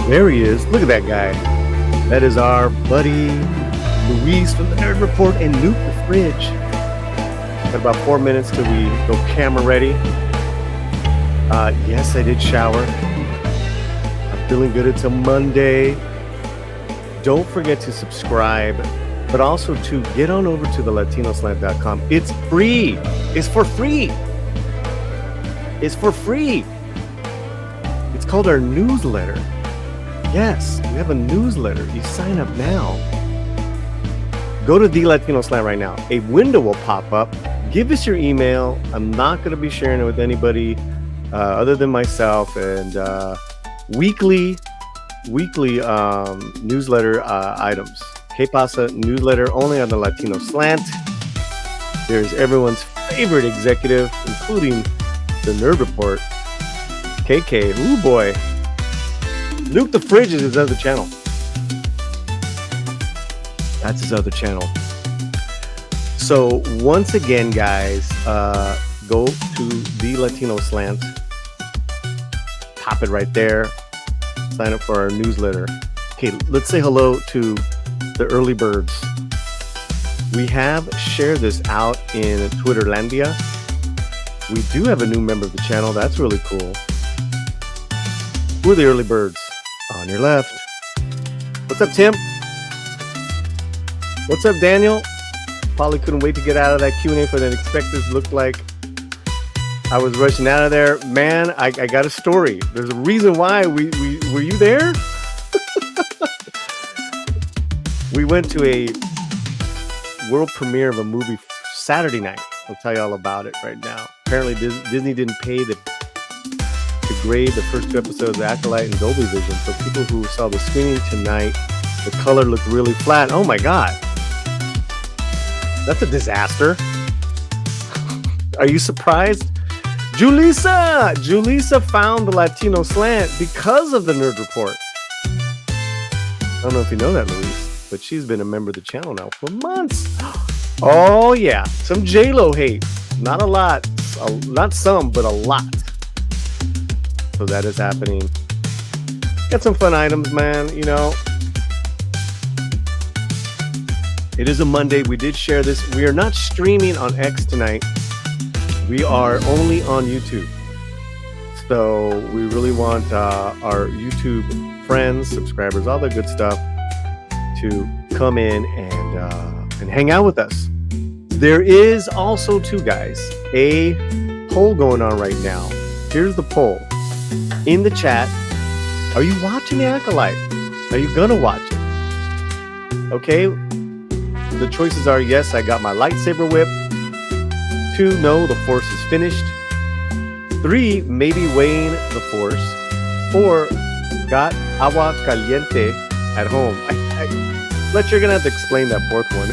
There he is. Look at that guy. That is our buddy Luis from the Nerd Report and Nuke the Fridge. Got about 4 minutes till we go camera ready. Yes, I did shower. I'm feeling good. It's a Monday. Don't forget to subscribe, but also to get on over to the latinoslant.com. It's free. It's for free. It's for free. It's called our newsletter. Yes, we have a newsletter. You sign up now. Go to the Latino Slant right now. A window will pop up. Give us your email. I'm not going to be sharing it with anybody other than myself. And weekly newsletter items. Que Pasa newsletter only on the Latino Slant. There's everyone's favorite executive, including the Nerd Report. KK, ooh boy. Nuke the Fridge is his other channel. That's his other channel. So once again, guys, go to the Latino Slant. Pop it right there. Sign up for our newsletter. Okay, let's say hello to the early birds. We have shared this out in Twitterlandia. We do have a new member of the channel. That's really cool. Who are the early birds? On your left. What's up, Tim? What's up, Daniel? Probably couldn't wait to get out of that Q&A for that expectors. Looked like I was rushing out of there. Man, I got a story. There's a reason why. Were you there? We went to a world premiere of a movie Saturday night. I'll tell you all about it right now. Apparently Disney didn't pay to grade the first 2 episodes of Acolyte and Dolby Vision. So people who saw the screening tonight, the color looked really flat. Oh my God. That's a disaster. Are you surprised? Julissa found the Latino Slant because of the Nerd Report. I don't know if you know that, Luis, but she's been a member of the channel now for months. Oh yeah, some JLO hate. Not a lot, not some, but a lot. So that is happening. Got some fun items, man. You know, it is a Monday. We did share this. We are not streaming on X tonight. We are only on YouTube. So we really want our YouTube friends, subscribers, all the good stuff to come in and hang out with us. There is also, too, guys, a poll going on right now. Here's the poll. In the chat, are you watching the Acolyte? Are you gonna watch it? Okay, the choices are yes, I got my lightsaber whip. 2, no, the Force is finished. 3, maybe weighing the Force. 4, got agua caliente at home. Fletcher, you're gonna have to explain that 4th one.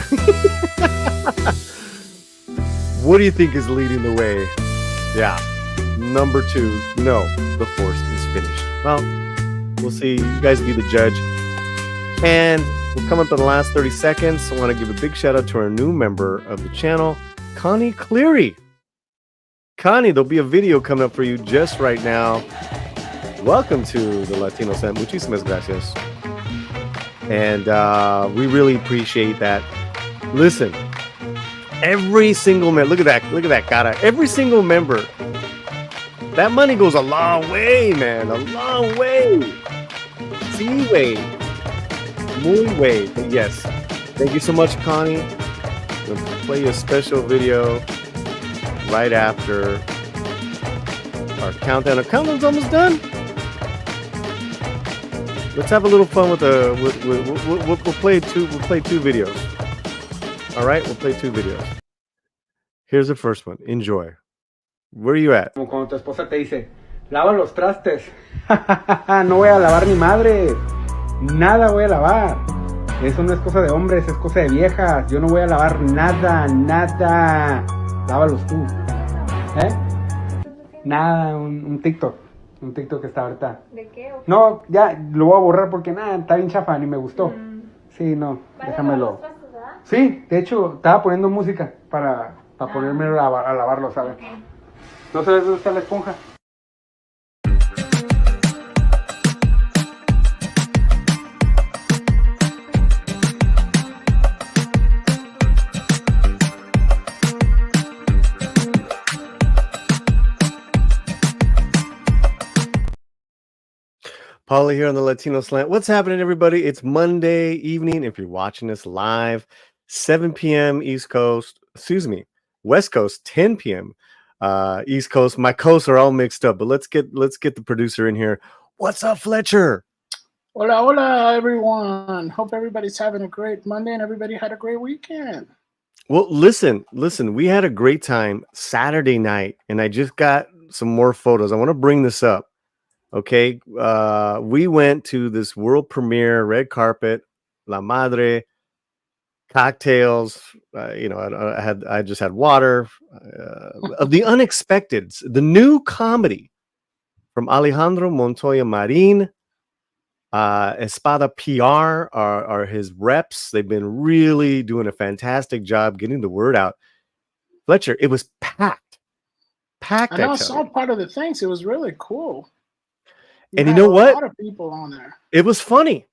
What do you think is leading the way? Yeah. Number 2, no, the Force is finished. Well, we'll see. You guys be the judge. And we'll come up in the last 30 seconds. I want to give a big shout out to our new member of the channel, Connie Cleary. Connie, there'll be a video coming up for you just right now. Welcome to the Latino Slant. Muchísimas gracias. And we really appreciate that. Listen, every single member, look at that cara. Every single member. That money goes a long way, man. A long way. Sí, way. Muy way. But yes. Thank you so much, Connie. I'm going to play you a special video right after our countdown. Our countdown's almost done. Let's have a little fun with the. We'll play two videos. All right, we'll play 2 videos. Here's the first one. Enjoy. Where are you at? Como cuando tu esposa te dice, lava los trastes. No voy a lavar ni madre. Nada voy a lavar. Eso no es cosa de hombres, es cosa de viejas. Yo no voy a lavar nada. Lávalos tú. Nada, un TikTok. Un TikTok que está ahorita. ¿De qué? No, ya lo voy a borrar porque nada, está bien chafa, ni me gustó. Sí, no, déjamelo. Sí, de hecho, estaba poniendo música para ponerme a lavarlo, ¿sabes? Okay. ¿No sabes dónde está la esponja? Holly here on the Latino Slant. What's happening, everybody? It's Monday evening. If you're watching us live, 7 p.m. East Coast, West Coast, 10 p.m. East Coast. My coasts are all mixed up, but let's get the producer in here. What's up, Fletcher? Hola, hola, everyone. Hope everybody's having a great Monday and everybody had a great weekend. Well, listen. We had a great time Saturday night, and I just got some more photos. I want to bring this up. Okay, we went to this world premiere, red carpet, La Madre, cocktails. I just had water. The Unexpected, the new comedy from Alejandro Montoya Marin. Espada PR are his reps. They've been really doing a fantastic job getting the word out. Fletcher, it was packed. I know I saw part of the things. It was really cool. And you know what? A lot of people on there. It was funny.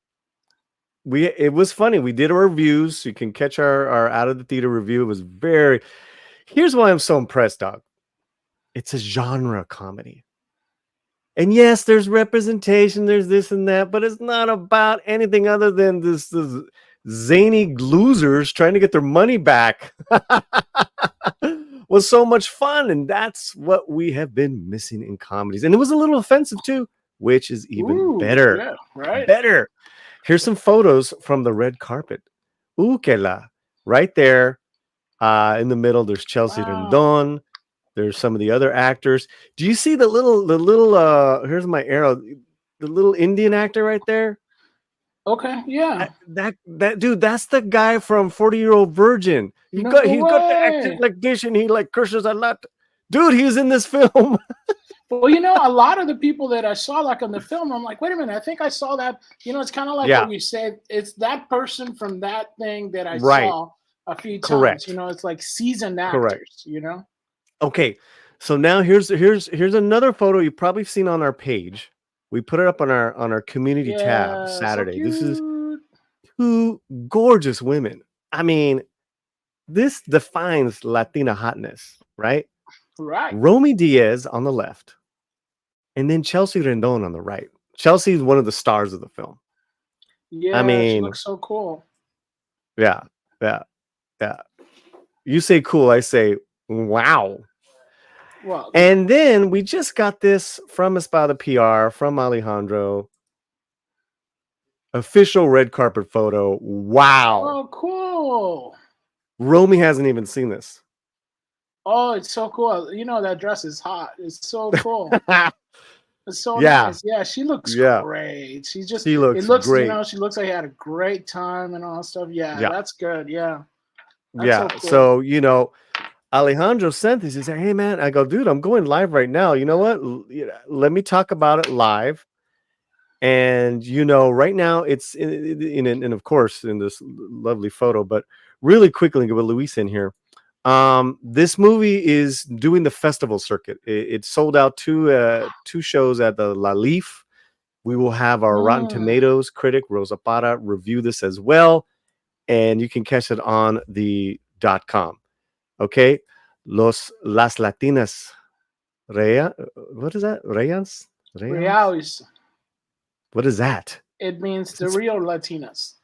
It was funny. We did our reviews. You can catch our out of the theater review. It was very. Here's why I'm so impressed, dog. It's a genre comedy. And yes, there's representation, there's this and that, but it's not about anything other than this zany losers trying to get their money back. Was so much fun, and that's what we have been missing in comedies. And it was a little offensive too, which is even better. Yeah, right. Better. Here's some photos from the red carpet. Ukela, right there in the middle. There's Chelsea Rendon. There's some of the other actors. Do you see the little here's my arrow, the little Indian actor right there? Okay, yeah. That dude, that's the guy from 40-Year-Old Virgin. He's got the accent like this, and he like curses a lot. Dude, he's in this film. Well, a lot of the people that I saw like on the film, I'm like, wait a minute, I think I saw that. It's kind of like what you said. It's that person from that thing that I saw a few times. It's like seasoned actors. Okay, so now here's another photo you've probably seen on our page. We put it up on our community tab Saturday. So this is two gorgeous women. I mean, this defines Latina hotness, right? Right. Romy Diaz on the left, and then Chelsea Rendon on the right. Chelsea is one of the stars of the film. Yeah, I mean, she looks so cool. Yeah. You say cool, I say wow. Well, and then we just got this from Espada PR, from Alejandro. Official red carpet photo. Wow. Oh, cool. Romy hasn't even seen this. Oh, it's so cool. That dress is hot. It's so cool. It's so nice. Yeah, she looks great. She looks great. She looks like she had a great time and all that stuff. Yeah. That's good. Yeah. That's so cool. So, Alejandro sent this. He said, hey, man, I go, dude, I'm going live right now. You know what? Let me talk about it live. And, right now it's and of course, in this lovely photo, but really quickly, get with Luis in here. This movie is doing the festival circuit. It sold out two shows at the La Leaf. We will have our Rotten Tomatoes critic, Rosa Parra, review this as well. And you can catch it on the .com. Okay, las Latinas, what is that? Reales. What is that? It means the real Latinas.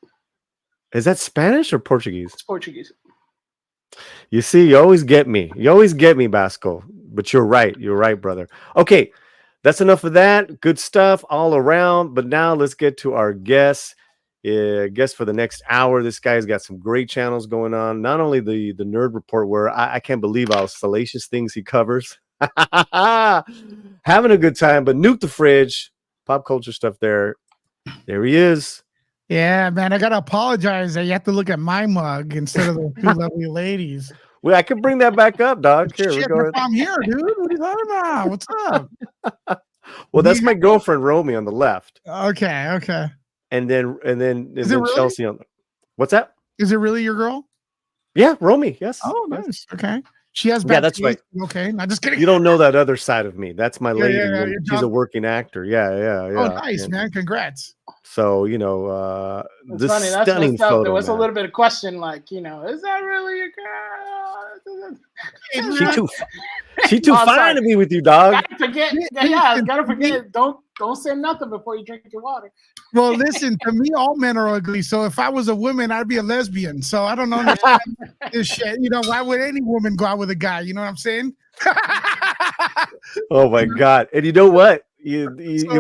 Is that Spanish or Portuguese? It's Portuguese. You see, you always get me. Basco. But you're right. You're right, brother. Okay, that's enough of that. Good stuff all around. But now let's get to our guest. Guest for the next hour. This guy's got some great channels going on. Not only the Nerd Report, where I can't believe how salacious things he covers. Having a good time, but Nuke the Fridge, pop culture stuff there. There he is. Yeah, man, I gotta apologize that you have to look at my mug instead of the two lovely ladies. Well, I can bring that back up, dog. Here, Shit, I'm here, dude. What are you talking about? What's up? Well, that's my girlfriend Romy on the left. Okay. And then Chelsea on the. What's that? Is it really your girl? Yeah, Romy. Yes. Oh, nice. Okay. She has. Yeah, that's right. Okay, not just kidding. You don't know that other side of me. That's my lady. She's a working actor. Yeah. Oh, nice, man. Congrats. So this funny. stunning photo. There was a little bit of question, like, is that really your girl? She too fine to be with you, dog. Gotta forget. Gotta forget. Don't Don't say nothing before you drink your water. Well, listen, to me, all men are ugly. So if I was a woman, I'd be a lesbian. So I don't know this shit. You know, why would any woman go out with a guy? You know what I'm saying? Oh my God. And you know what? You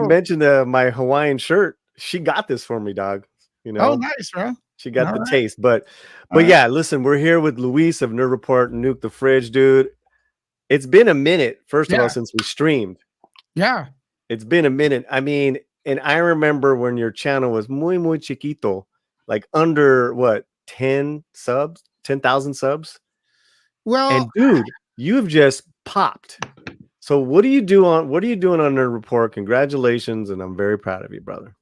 mentioned my Hawaiian shirt. She got this for me, dog. You know? Oh, nice, bro. She got the taste. But yeah, listen, we're here with Luis of Nerd Report, Nuke the Fridge, dude. It's been a minute, first of all, since we streamed. Yeah. It's been a minute. I mean, and I remember when your channel was muy chiquito, like under what, 10,000 subs? Well, and dude, you've just popped. So what are you doing on Nerd Report? Congratulations, and I'm very proud of you, brother.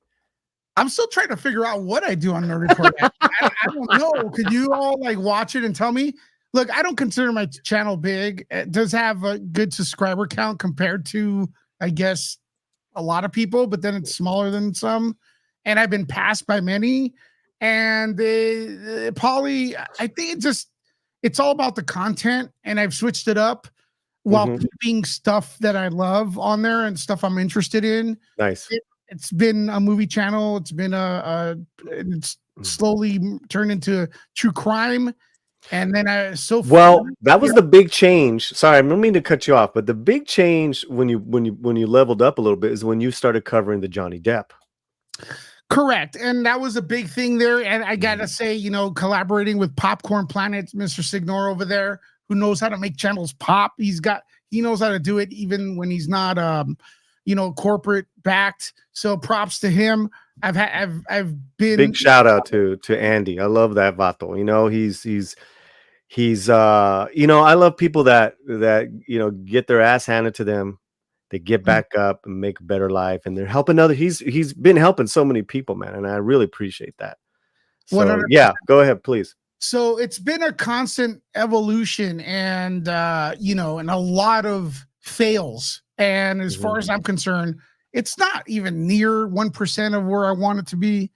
I'm still trying to figure out what I do on Nerd Report. I don't know. Could you all like watch it and tell me? Look, I don't consider my channel big. It does have a good subscriber count compared to, I guess, a lot of people, but then it's smaller than some. And I've been passed by many. And Polly, I think it's all about the content. And I've switched it up while keeping stuff that I love on there and stuff I'm interested in. Nice. It's been a movie channel. It's been it's slowly turned into true crime. And then that was the big change. Sorry, I don't mean to cut you off, but the big change when you leveled up a little bit is when you started covering the Johnny Depp. Correct. And that was a big thing there. And I gotta say, you know, collaborating with Popcorn Planet, Mr. Signor over there, who knows how to make channels pop. He knows how to do it even when he's not you know, corporate backed. So props to him. I've been big shout out to Andy. I love that vato. You know, he's you know, I love people that you know, get their ass handed to them, they get back up and make a better life, and they're helping other. He's been helping so many people, man, and I really appreciate that. So 100%. Yeah, go ahead, please. So it's been a constant evolution, and you know, and a lot of fails. And as far as I'm concerned, it's not even near 1% of where I want it to be,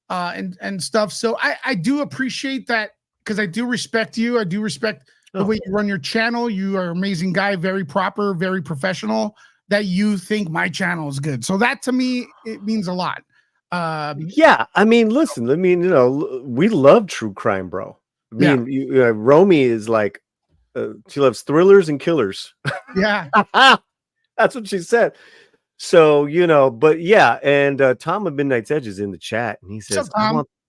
and stuff. So I do appreciate that, because I do respect you. I do respect the way you run your channel. You are an amazing guy, very proper, very professional, that you think my channel is good. So that to me, it means a lot. Yeah, I mean, listen, I mean, you know, we love true crime, bro. I mean, Romy is like, she loves thrillers and killers. Yeah. That's what she said. So, you know, but yeah, and Tom of Midnight's Edge is in the chat, and he says,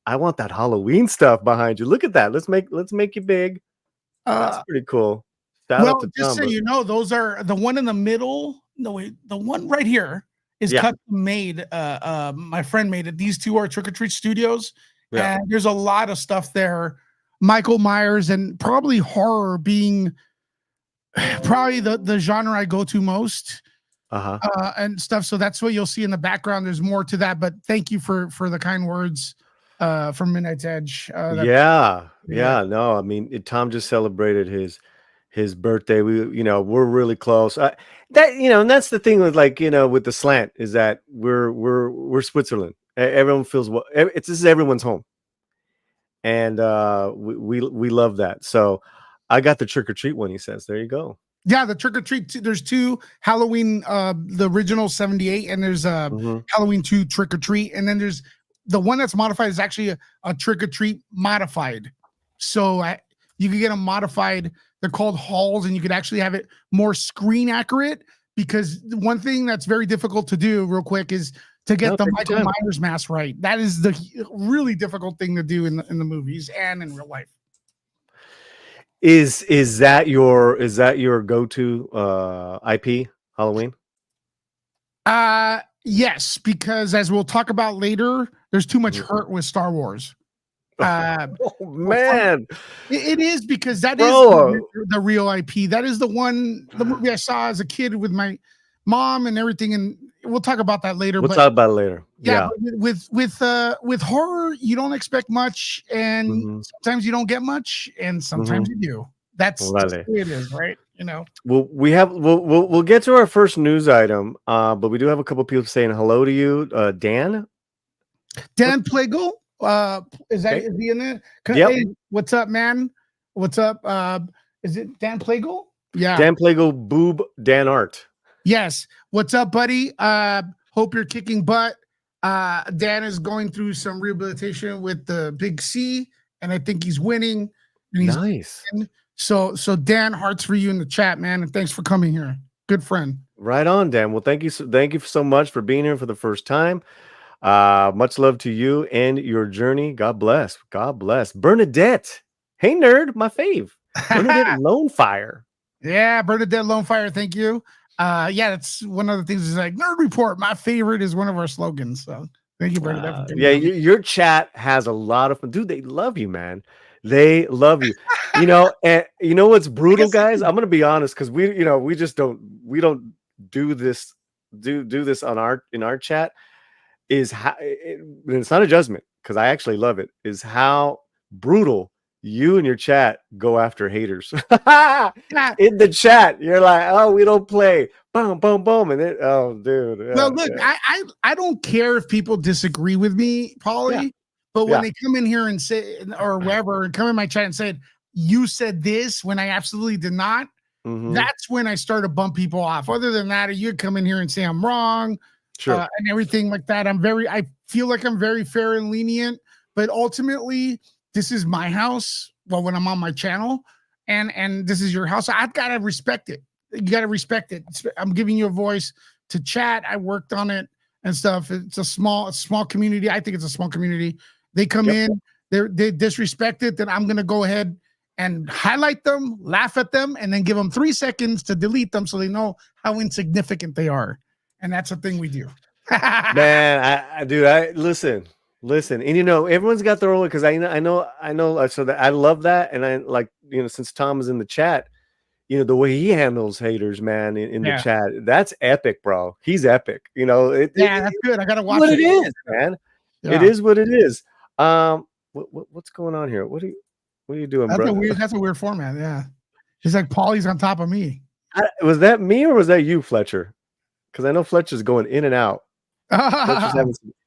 I want that Halloween stuff behind you. Look at that. Let's make you big. That's pretty cool. Well, just so you know, those are the one in the middle. No, wait, the one right here is custom made. My friend made it. These two are Trick or Treat Studios, and there's a lot of stuff there. Michael Myers, and probably horror being probably the genre I go to most, and stuff. So that's what you'll see in the background. There's more to that, but thank you for the kind words from Midnight's Edge. No, I mean, Tom just celebrated his birthday. We're really close. And that's the thing with, like, you know, with the slant, is that we're Switzerland. Everyone feels this is everyone's home, and we love that. So I got the Trick or Treat one, he says. There you go. Yeah, the Trick or Treat. There's two Halloween, the original 78, and there's Halloween 2 Trick or Treat, and then there's the one that's modified is actually a Trick or Treat modified. So you could get a modified. They're called halls, and you could actually have it more screen accurate, because one thing that's very difficult to do real quick is to get the Michael Myers mask right. That is the really difficult thing to do in the movies and in real life. Is that your go-to IP Halloween? Yes, because as we'll talk about later, there's too much hurt with Star Wars. Oh man, it is, because that is the real IP. That is the movie I saw as a kid with my mom and everything, and we'll talk about that later. We'll talk about it later. Yeah. With horror, you don't expect much, and sometimes you don't get much, and sometimes you do. That's just the way it is, right? You know. Well, we'll get to our first news item, but we do have a couple people saying hello to you, Dan Plagle. Is he in there? Hey, what's up, man? What's up? Is it Dan Plagle? Yeah. Dan Plagle, Boob Dan Art. Yes. What's up, buddy? Hold Hope you're kicking butt. Dan is going through some rehabilitation with the big C, and I think he's winning. And he's nice. So Dan, hearts for you in the chat, man, and thanks for coming here. Good friend. Right on, Dan. Well, thank you so much for being here for the first time. Much love to you and your journey. God bless. God bless. Bernadette. Hey, nerd, my fave. Bernadette Lonefire. Yeah, Bernadette Lonefire. Thank you. Yeah, that's one of the things is like Nerd Report. My favorite is one of our slogans. So thank you, Bernadette. Yeah, your chat has a lot of fun. Dude, they love you, man. They love you. You know, and you know what's brutal, guys? I'm gonna be honest, because we don't do this in our chat. Is how it's not a judgment, because I actually love it, is how brutal you and your chat go after haters. In the chat, you're like, oh, we don't play, boom, boom, boom, and oh, dude. No, look, I don't care if people disagree with me, Paulie, but when they come in here and say, or wherever, and come in my chat and say, you said this when I absolutely did not, that's when I start to bump people off. Other than that, you come in here and say I'm wrong, and everything like that. I feel like I'm very fair and lenient, but ultimately, this is my house. Well, when I'm on my channel, and this is your house, I've got to respect it. You got to respect it. I'm giving you a voice to chat. I worked on it and stuff. It's a small community. I think it's a small community. They come in, they disrespect it. Then I'm gonna go ahead and highlight them, laugh at them, and then give them 3 seconds to delete them so they know how insignificant they are. And that's the thing we do. Man, dude, listen, and you know, everyone's got their own, because I know, so that I love that, and I like, you know, since Tom is in the chat, you know, the way he handles haters, man, in the chat, that's epic, bro. He's epic, you know. That's good. I gotta watch what it is, man. Yeah. It is what it is. What's going on here? What are you doing, bro? That's a weird format. Yeah, it's like Paulie's on top of me. Was that me or was that you, Fletcher? Because I know Fletcher's going in and out.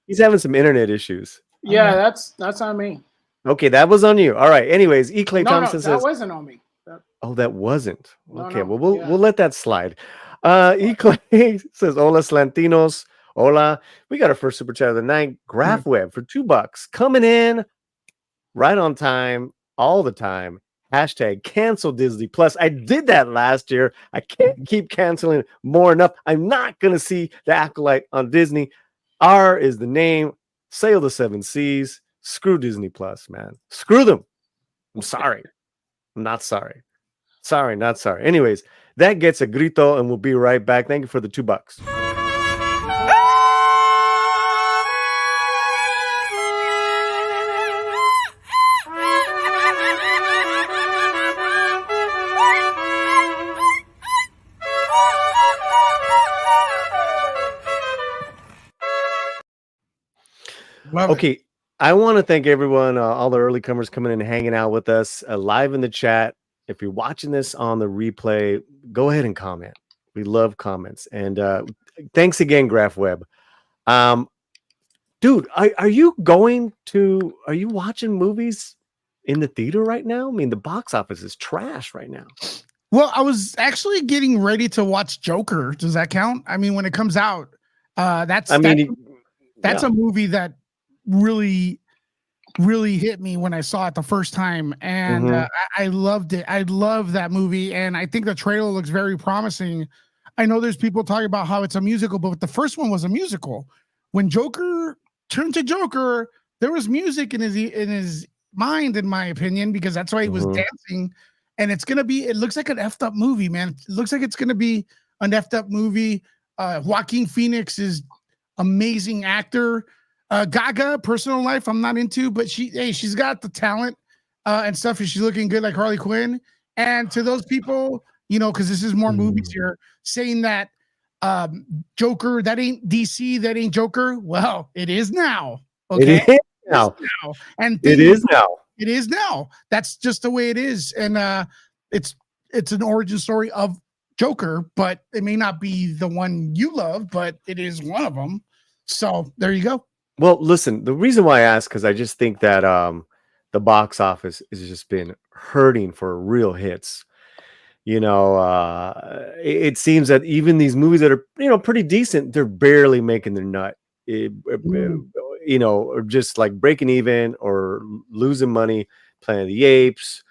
He's having some internet issues. Yeah, that's on me. Okay, that was on you. All right. Anyways, E. Clay Thompson says that wasn't on me. Oh, that wasn't. Okay, well, we'll let that slide. E. Clay says, "Hola, Slantinos. Hola." We got our first super chat of the night. Graph Web for $2 coming in right on time, all the time. Hashtag cancel Disney Plus. I did that last year. I can't keep canceling more enough. I'm not gonna see The Acolyte on Disney. R is the name. Sail the 7 seas. Screw Disney Plus, man. Screw them. I'm sorry. I'm not sorry. Sorry, not sorry. Anyways, that gets a grito, and we'll be right back. Thank you for the $2. Okay, I want to thank everyone, all the early comers coming in and hanging out with us live in the chat. If you're watching this on the replay, go ahead and comment. We love comments. And thanks again, Graph Web. Dude, are you watching movies in the theater right now? I mean, the box office is trash right now. Well, I was actually getting ready to watch Joker. Does that count? I mean, when it comes out, that's a movie that really hit me when I saw it the first time, and I loved it. I love that movie, and I think the trailer looks very promising. I know there's people talking about how it's a musical, but the first one was a musical. When Joker turned to Joker, there was music in his mind, in my opinion, because that's why he was dancing. And it looks like an effed up movie, man. It looks like it's gonna be an effed up movie. Joaquin Phoenix is amazing actor. Gaga, personal life, I'm not into, but she's got the talent and stuff, and she's looking good like Harley Quinn. And to those people, you know, because this is more movies here, saying that Joker, that ain't DC, that ain't Joker. Well, it is now. Okay? It is now. And it is now. It is now. That's just the way it is. And it's an origin story of Joker, but it may not be the one you love, but it is one of them. So there you go. Well, listen, the reason why I ask, because I just think that the box office has just been hurting for real hits. You know, it seems that even these movies that are, you know, pretty decent, they're barely making their nut. You know, or just like breaking even or losing money. Planet of the Apes,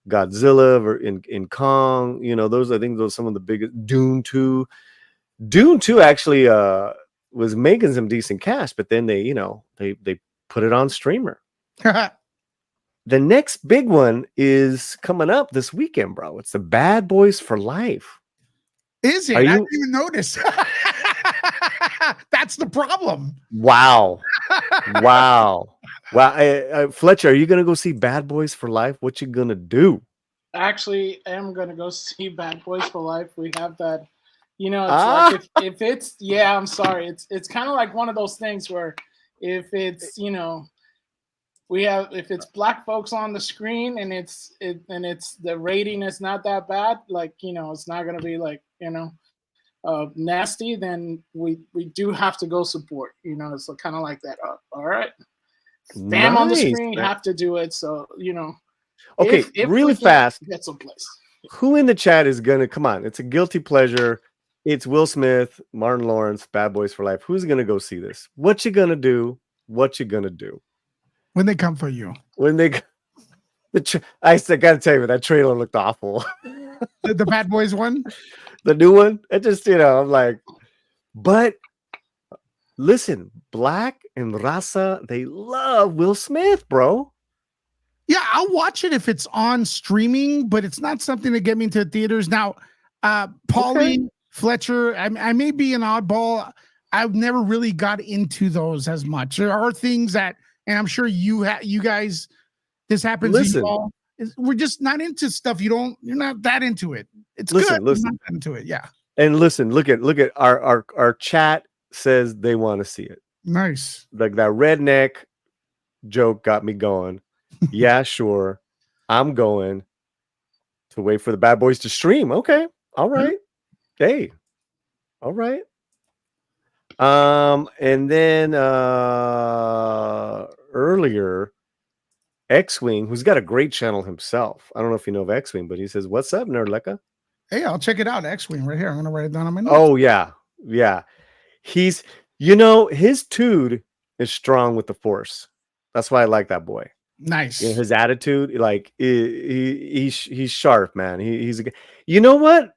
Godzilla, or in Kong. You know, those, I think those are some of the biggest. Dune 2. Dune 2 actually was making some decent cash, but then they, you know, they put it on streamer. The next big one is coming up this weekend, bro. It's the Bad Boys for Life. Is it? I didn't even notice. That's the problem. Wow. Wow. Fletcher, are you going to go see Bad Boys for Life? What you going to do? Actually, I'm going to go see Bad Boys for Life. We have that, you know, it's like if it's, yeah, I'm sorry. It's kind of like one of those things where if it's, you know, if it's black folks on the screen and it's the rating is not that bad, like, you know, it's not going to be like, you know, nasty, then we do have to go support, you know. It's kind of like that. All right, bam, on the screen, you have to do it. So, you know, okay, if really fast, get someplace. Who in the chat is gonna come on? It's a guilty pleasure. It's Will Smith, Martin Lawrence, Bad Boys for Life. Who's gonna go see this? What you gonna do? What you gonna do when they come for you? When they I gotta tell you, that trailer looked awful. The Bad Boys one, the new one. It just, you know, I'm like, but listen, Black and Raza, they love Will Smith, bro. Yeah, I'll watch it if it's on streaming, but it's not something to get me into theaters. Now, Pauline, okay. Fletcher, I may be an oddball. I've never really got into those as much. There are things that, and I'm sure you guys, this happens to you all. We're just not into stuff. You're not that into it. It's good. Listen, not into it. Yeah. And listen, look at our chat says they want to see it. Nice. Like that redneck joke got me going. Yeah, sure. I'm going to wait for the Bad Boys to stream. Okay. All right. Hey. All right. And then earlier, X-Wing, who's got a great channel himself. I don't know if you know of X-Wing, but he says, "What's up, Nerdleka?" Hey, I'll check it out. X-Wing right here. I'm gonna write it down on my notes. Oh yeah, yeah. He's, you know, his dude is strong with the Force. That's why I like that boy. Nice. You know, his attitude, like he's sharp, man. He's a, you know what?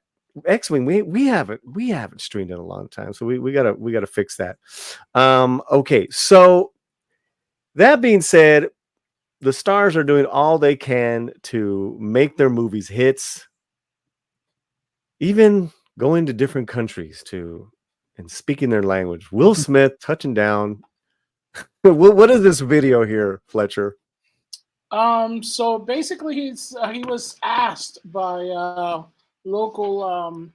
X-Wing, we haven't streamed in a long time, so we gotta fix that. Okay, so that being said, the stars are doing all they can to make their movies hits, even going to different countries and speaking their language. Will Smith touching down. What is this video here, Fletcher? So basically, he was asked by local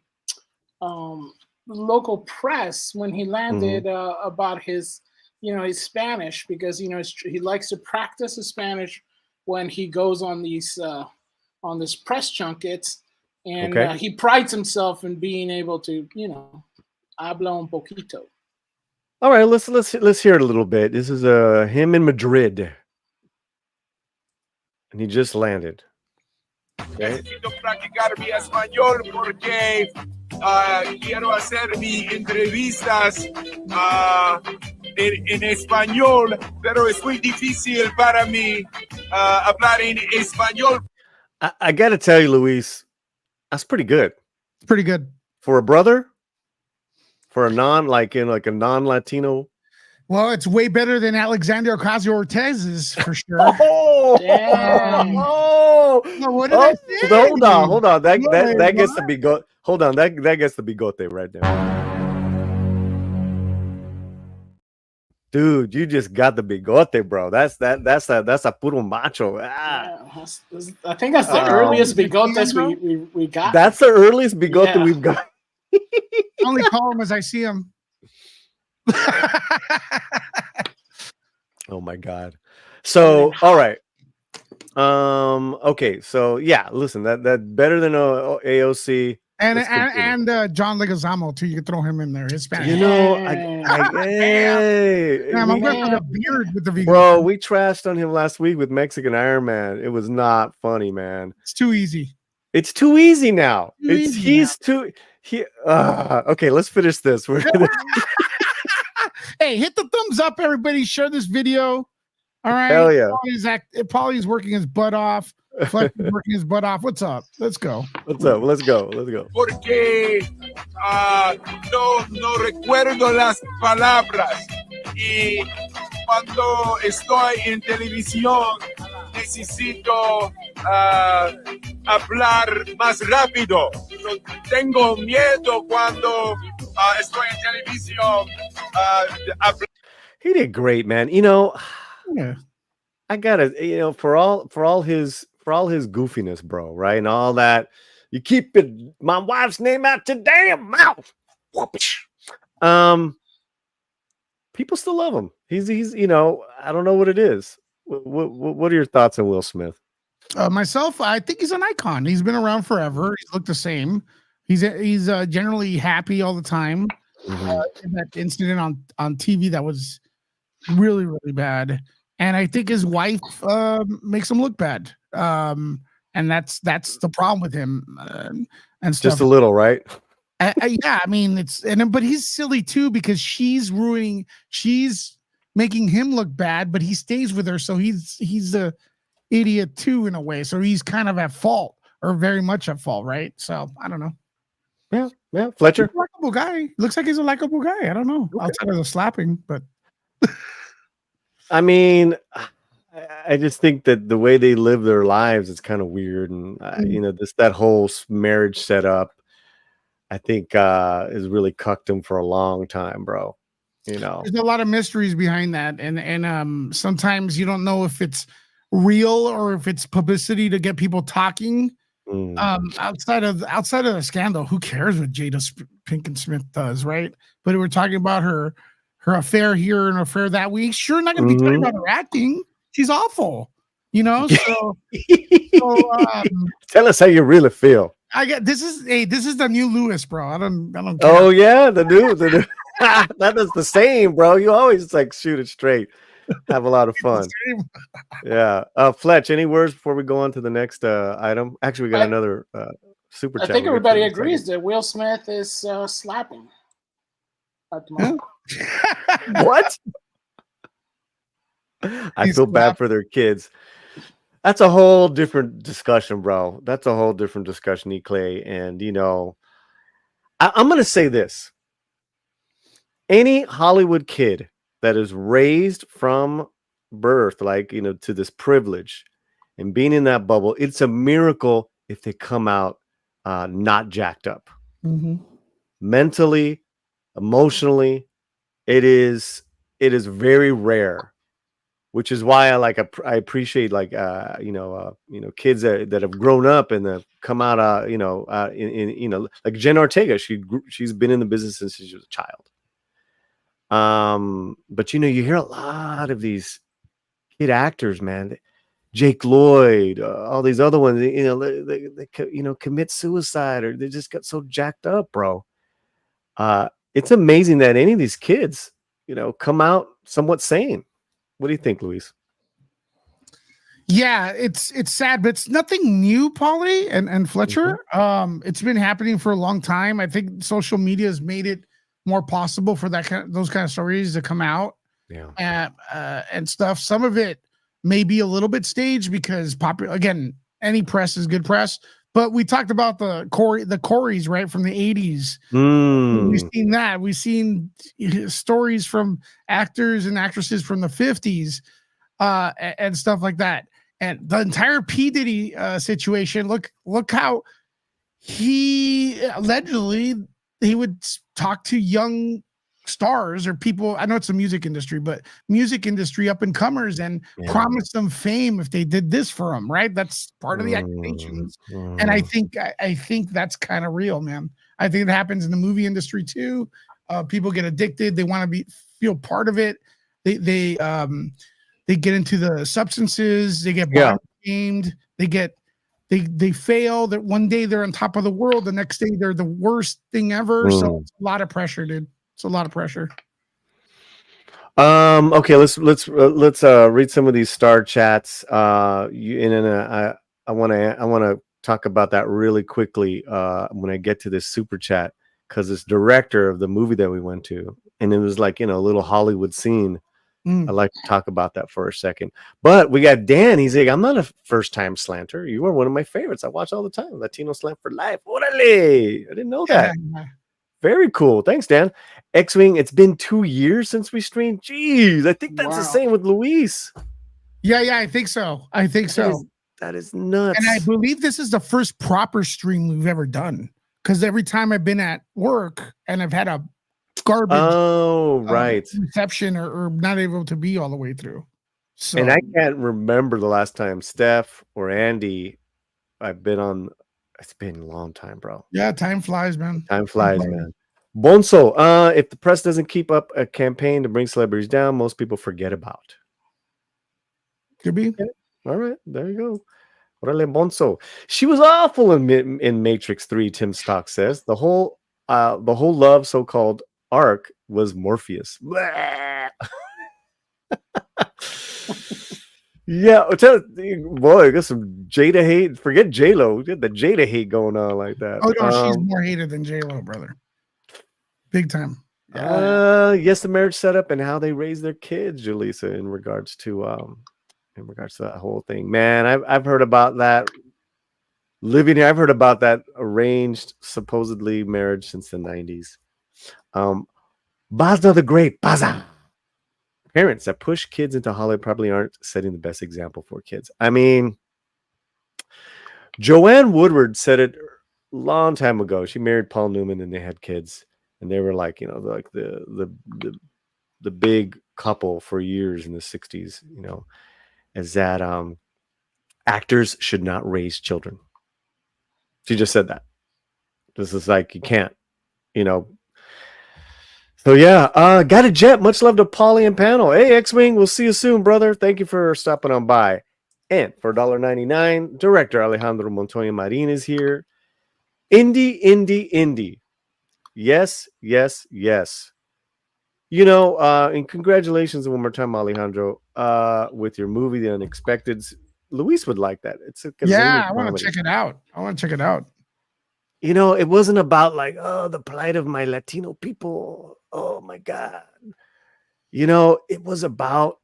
press when he landed about his, you know, his Spanish, because, you know, he likes to practice his Spanish when he goes on these on this press junkets, and he prides himself in being able to, you know, habla un poquito. All right, let's hear it a little bit. This is him in Madrid, and he just landed. Okay. Necesito practicar mi español porque quiero hacer mis entrevistas en español, pero es muy difícil para mí hablar en español. I got to tell you, Luis, that's pretty good. Pretty good for a brother, for a non-Latino. Well, it's way better than Alexander Ocasio-Cortez's for sure. What did I say? Hold on. That gets the bigote. Hold on, that gets the bigote right there. Dude, you just got the bigote, bro. That's a puro macho. Yeah, I think that's the earliest bigotes we got. That's the earliest bigote we've got. I only call him as I see him. Oh my God. So all right. Okay, so yeah, listen, that better than AOC. And John Leguizamo too. You can throw him in there. His Spanish. You know, I'm going for the beard with the vegan. Bro, we trashed on him last week with Mexican Iron Man. It was not funny, man. It's too easy. It's too easy now. He okay, let's finish this. Hey, hit the thumbs up, everybody. Share this video. All right. Hell yeah. Pauly's working his butt off. Fletcher's working his butt off. What's up? Let's go. What's up? Let's go. Let's go. Porque no recuerdo las palabras y cuando estoy en televisión necesito hablar más rápido. No tengo miedo cuando estoy en televisión. He did great, man. You know, yeah. I gotta, you know, for all his goofiness, bro, right, and all that, you keep my wife's name out your damn mouth. People still love him. He's you know, I don't know what it is. What are your thoughts on Will Smith? Myself, I think he's an icon. He's been around forever. He's looked the same. He's generally happy all the time. That incident on TV that was really, really bad. And I think his wife makes him look bad. And that's the problem with him and stuff. Just a little, right? Yeah, I mean, but he's silly too because she's making him look bad, but he stays with her, so he's the idiot too in a way. So he's kind of at fault, or very much at fault, right? So I don't know. Yeah, Fletcher, he's a likable guy. Looks like he's a likable guy. I don't know, outside of the slapping, but I mean, I just think that the way they live their lives is kind of weird, and you know, that whole marriage setup, I think, has really cucked him for a long time, bro. You know, there's a lot of mysteries behind that, and sometimes you don't know if it's real or if it's publicity to get people talking. Outside of the scandal, who cares what Jada Pinkett Smith does, right? But we're talking about her affair here and affair that week. Sure, not going to be talking about her acting. She's awful, you know. So tell us how you really feel. This is the new Lewis, bro. I don't care. Oh yeah, the new that is the same, bro. You always like shoot it straight. Have a lot of fun. Yeah. Fletch, any words before we go on to the next item? Actually, we got another super chat. I think everybody agrees that Will Smith is slapping. What? I feel bad for their kids. That's a whole different discussion, bro. That's a whole different discussion, E-Clay. And, you know, I'm going to say this. Any Hollywood kid that is raised from birth, like, you know, to this privilege and being in that bubble, it's a miracle if they come out not jacked up. Mentally, emotionally, it is very rare, which is why I appreciate kids that have grown up and have come out in like Jen Ortega. She's been in the business since she was a child. But you know, you hear a lot of these kid actors, man. Jake Lloyd, all these other ones, you know, they commit suicide or they just got so jacked up, bro. It's amazing that any of these kids, you know, come out somewhat sane. What do you think, Luis? Yeah, it's sad, but it's nothing new, Pauly and Fletcher. It's been happening for a long time. I think social media has made it more possible for those kind of stories to come out, and stuff. Some of it may be a little bit staged because again, any press is good press. But we talked about the Coreys, right, from the 80s. We've seen that. We've seen stories from actors and actresses from the 50s and stuff like that. And the entire P. Diddy situation, look how he allegedly he would talk to young stars or people. I know it's the music industry, but music industry up and comers and promise them fame if they did this for them, right? That's part of the accusations. And I think that's kind of real, man. I think it happens in the movie industry too. People get addicted. They want to feel part of it. They get into the substances. They get shamed. They fail. That one day they're on top of the world. The next day they're the worst thing ever. So it's a lot of pressure, dude. It's a lot of pressure. Okay, let's read some of these star chats. I want to talk about that really quickly when I get to this super chat, because this director of the movie that we went to, and it was like, a little Hollywood scene. I'd like to talk about that for a second. But we got Dan. He's like, I'm not a first-time slanter. You are one of my favorites. I watch all the time. Latino Slant for Life. Orale! I didn't know that. Very cool. Thanks, Dan. X-Wing, it's been 2 years since we streamed. Jeez, I think that's the same with Luis. Yeah, I think so. That is nuts. And I believe this is the first proper stream we've ever done. Because every time I've been at work and I've had a garbage reception or not able to be all the way through. So, and I can't remember the last time Steph or Andy I've been on. It's been a long time, bro. Yeah, time flies, man. Time flies, man. Bonso, if the press doesn't keep up a campaign to bring celebrities down, most people forget about. Could be. Okay. All right, there you go. Orale, Bonso. She was awful in Matrix 3, Tim Stock says. The whole love so-called arc was Morpheus. Yeah, boy, I got some Jada hate. Forget JLO. Get the Jada hate going on like that. Oh no, she's more hated than JLO, brother. Big time. Yes, the marriage setup and how they raise their kids, Julissa, in regards to that whole thing. Man, I've heard about that. Living here, I've heard about that arranged, supposedly marriage since the 90s. Bazda the Great, Baza. Parents that push kids into Hollywood probably aren't setting the best example for kids. I mean, Joanne Woodward said it a long time ago. She married Paul Newman and they had kids, and they were like, like the big couple for years in the 60s, is that actors should not raise children. She just said that. This is like, you can't, So yeah, got a jet. Much love to Polly and panel. Hey, X-Wing, we'll see you soon, brother. Thank you for stopping on by. And for $1.99, director Alejandro Montoya Marin is here. Indie. Yes. And congratulations one more time, Alejandro, with your movie, The Unexpecteds. Luis would like that. It's I want to check it out. It wasn't about like, the plight of my Latino people. Oh my God. It was about,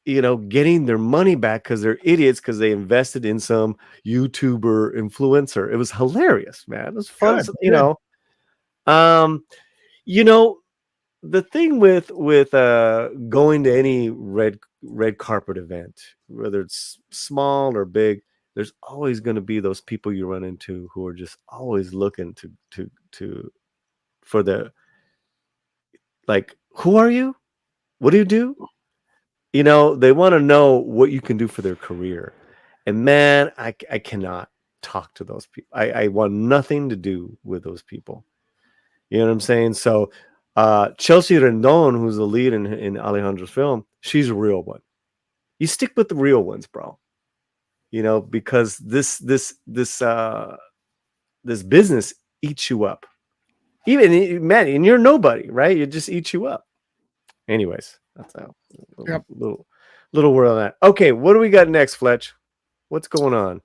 getting their money back because they're idiots because they invested in some YouTuber influencer. It was hilarious, man. It was fun. Good. The thing with going to any red carpet event, whether it's small or big, there's always going to be those people you run into who are just always looking for the, like, who are you? What do you do? They want to know what you can do for their career. And man, I cannot talk to those people. I want nothing to do with those people. You know what I'm saying? So Chelsea Rendon, who's the lead in Alejandro's film, she's a real one. You stick with the real ones, bro. Because this business eats you up. Even, man, and you're nobody, right? It just eats you up. Anyways, that's a little word on that. Okay, what do we got next, Fletch? What's going on?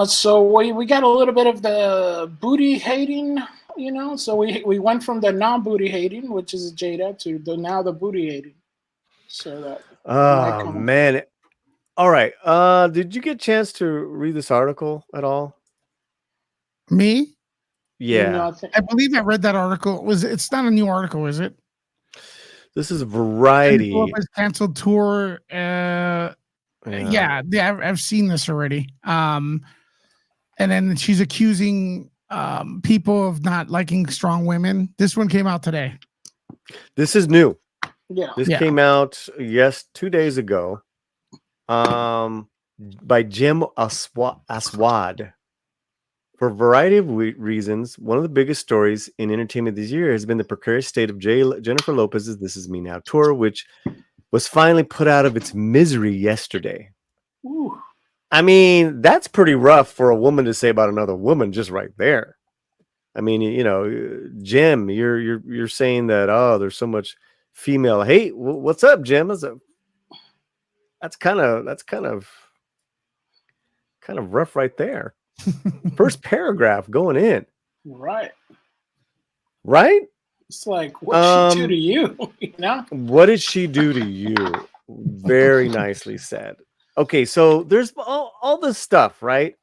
So we got a little bit of the booty hating, So we went from the non-booty hating, which is Jada, to now the booty hating. So that. Oh man. All right. Did you get a chance to read this article at all? Me? Yeah. I believe I read that article. It's not a new article, is it? This is Variety. Lopez canceled tour. Yeah, I've seen this already. And then she's accusing people of not liking strong women. This one came out today. This is new. Yeah. This came out 2 days ago. By Jim Aswad. For a variety of reasons, one of the biggest stories in entertainment this year has been the precarious state of Jennifer Lopez's This Is Me Now tour, which was finally put out of its misery yesterday. Ooh. I mean, that's pretty rough for a woman to say about another woman just right there. I mean, Jim, you're saying that, there's so much female hate. What's up, Jim? That's kind of rough right there. First paragraph going in. Right. Right? It's like, what did she do to you? You know? What did she do to you? Very nicely said. Okay, so there's all this stuff, right?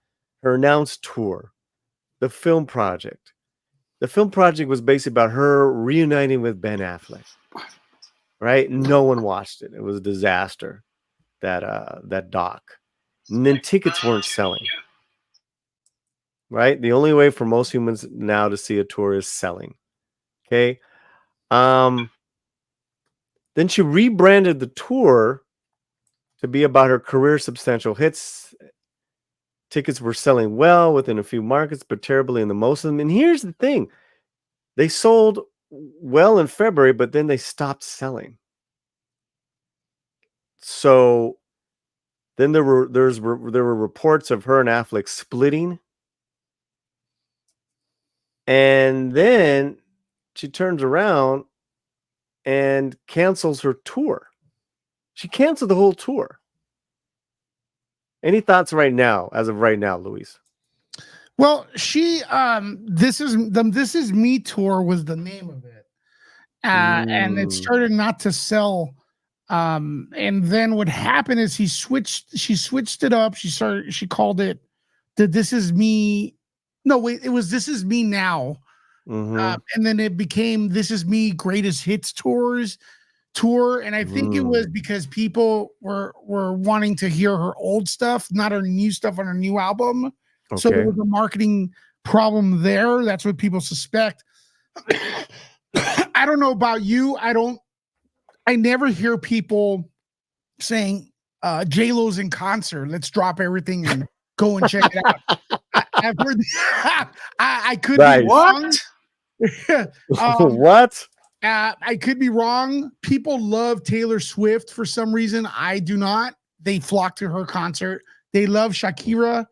Her announced tour, the film project. The film project was basically about her reuniting with Ben Affleck. Right? No one watched it. It was a disaster. That doc. And then tickets weren't selling. Right? The only way for most humans now to see a tour is selling. Okay. Then she rebranded the tour to be about her career substantial hits. Tickets were selling well within a few markets, but terribly in the most of them. And here's the thing. They sold well in February, but then they stopped selling. So then there were reports of her and Affleck splitting. And then she turns around and cancels her tour. She canceled the whole tour. Any thoughts right now, as of right now, Luis? Well, she This Is Me tour was the name of it. And it started not to sell. And then what happened is she switched it up. She called it the This Is Me. No, wait, it was This Is Me Now. And then it became This Is Me Greatest Hits tour. And I think it was because people were wanting to hear her old stuff, not her new stuff on her new album. Okay. So there was a marketing problem there. That's what people suspect. I don't know about you. I never hear people saying JLO's in concert. Let's drop everything and go and check it out. I've heard I could be wrong. What? I could be wrong. People love Taylor Swift for some reason. I do not. They flock to her concert. They love Shakira.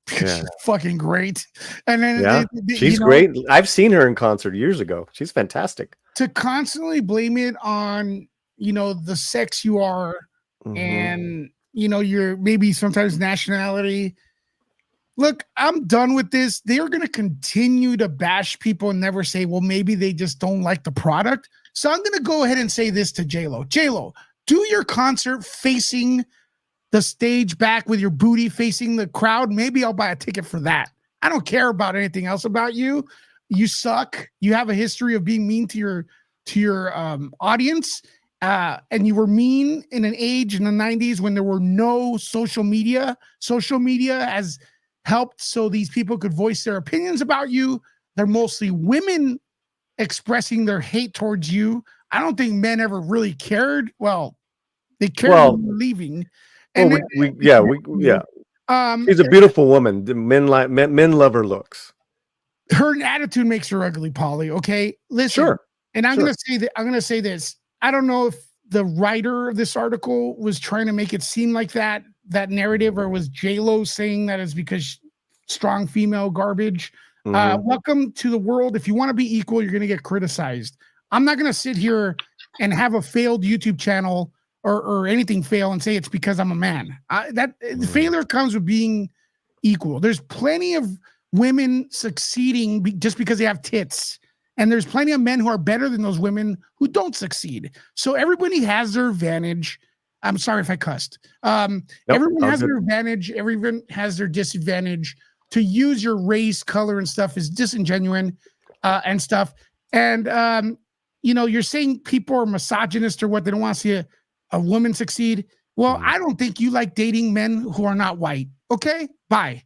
She's fucking great. And then she's great. I've seen her in concert years ago. She's fantastic. To constantly blame it on, the sex you are and, your maybe sometimes nationality. Look, I'm done with this. They are going to continue to bash people and never say, well, maybe they just don't like the product. So I'm going to go ahead and say this to JLO. JLO, do your concert facing the stage back with your booty facing the crowd. Maybe I'll buy a ticket for that. I don't care about anything else about you. You suck. You have a history of being mean to your audience. And you were mean in an age in the 90s when there were no social media. Social media has helped so these people could voice their opinions about you. They're mostly women expressing their hate towards you. I don't think men ever really cared. Well, they cared when you were leaving. And she's a beautiful woman. Men love her looks. Her attitude makes her ugly, Polly. Okay, listen. Sure. And I'm gonna say that. I'm gonna say this. I don't know if the writer of this article was trying to make it seem like that narrative, or was JLO saying that is because strong female garbage. Welcome to the world. If you want to be equal, you're gonna get criticized. I'm not gonna sit here and have a failed YouTube channel or anything fail and say it's because I'm a man. Failure comes with being equal. There's plenty of women succeeding just because they have tits. And there's plenty of men who are better than those women who don't succeed. So everybody has their advantage. I'm sorry if I cussed. Everyone has their advantage. Everyone has their disadvantage. To use your race, color, and stuff is disingenuous and stuff. And, you're saying people are misogynist or what, they don't want to see a woman succeed. Well, I don't think you like dating men who are not white. Okay? Bye.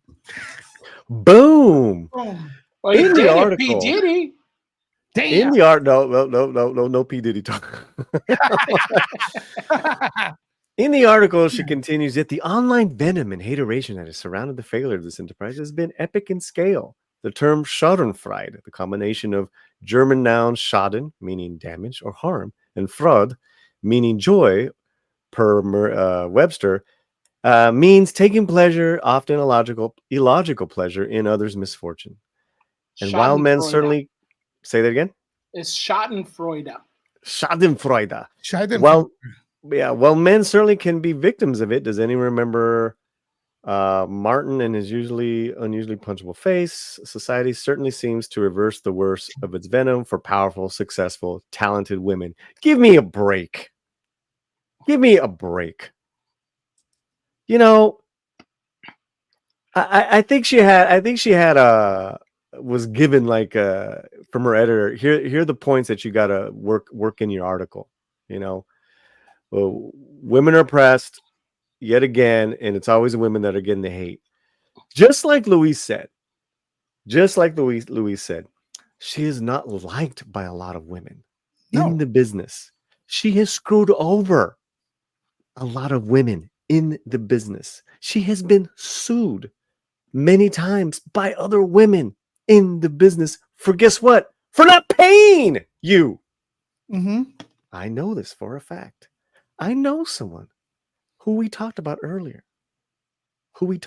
Boom. Well, in the article. P. Diddy. Damn. In the art, no P. Diddy talk. In the article, she continues, yet the online venom and hateration that has surrounded the failure of this enterprise has been epic in scale. The term Schadenfreude, the combination of German noun Schaden, meaning damage or harm, and Freude, meaning joy, per Webster, means taking pleasure, often illogical pleasure, in others' misfortune. And while men certainly... Say that again? It's Schadenfreude. Well, men certainly can be victims of it. Does anyone remember Martin and his unusually punchable face. Society certainly seems to reverse the worst of its venom for powerful, successful, talented women. Give me a break. Give me a break. You know, I think she had was given like from her editor. Here are the points that you got to work in your article. You know, well, women are oppressed yet again, and it's always the women that are getting the hate. Just like Louise said, she is not liked by a lot of women in the business. She has screwed over a lot of women in the business. She has been sued many times by other women in the business for guess what? For not paying you. Mm-hmm. I know this for a fact. I know someone who we talked about earlier, who was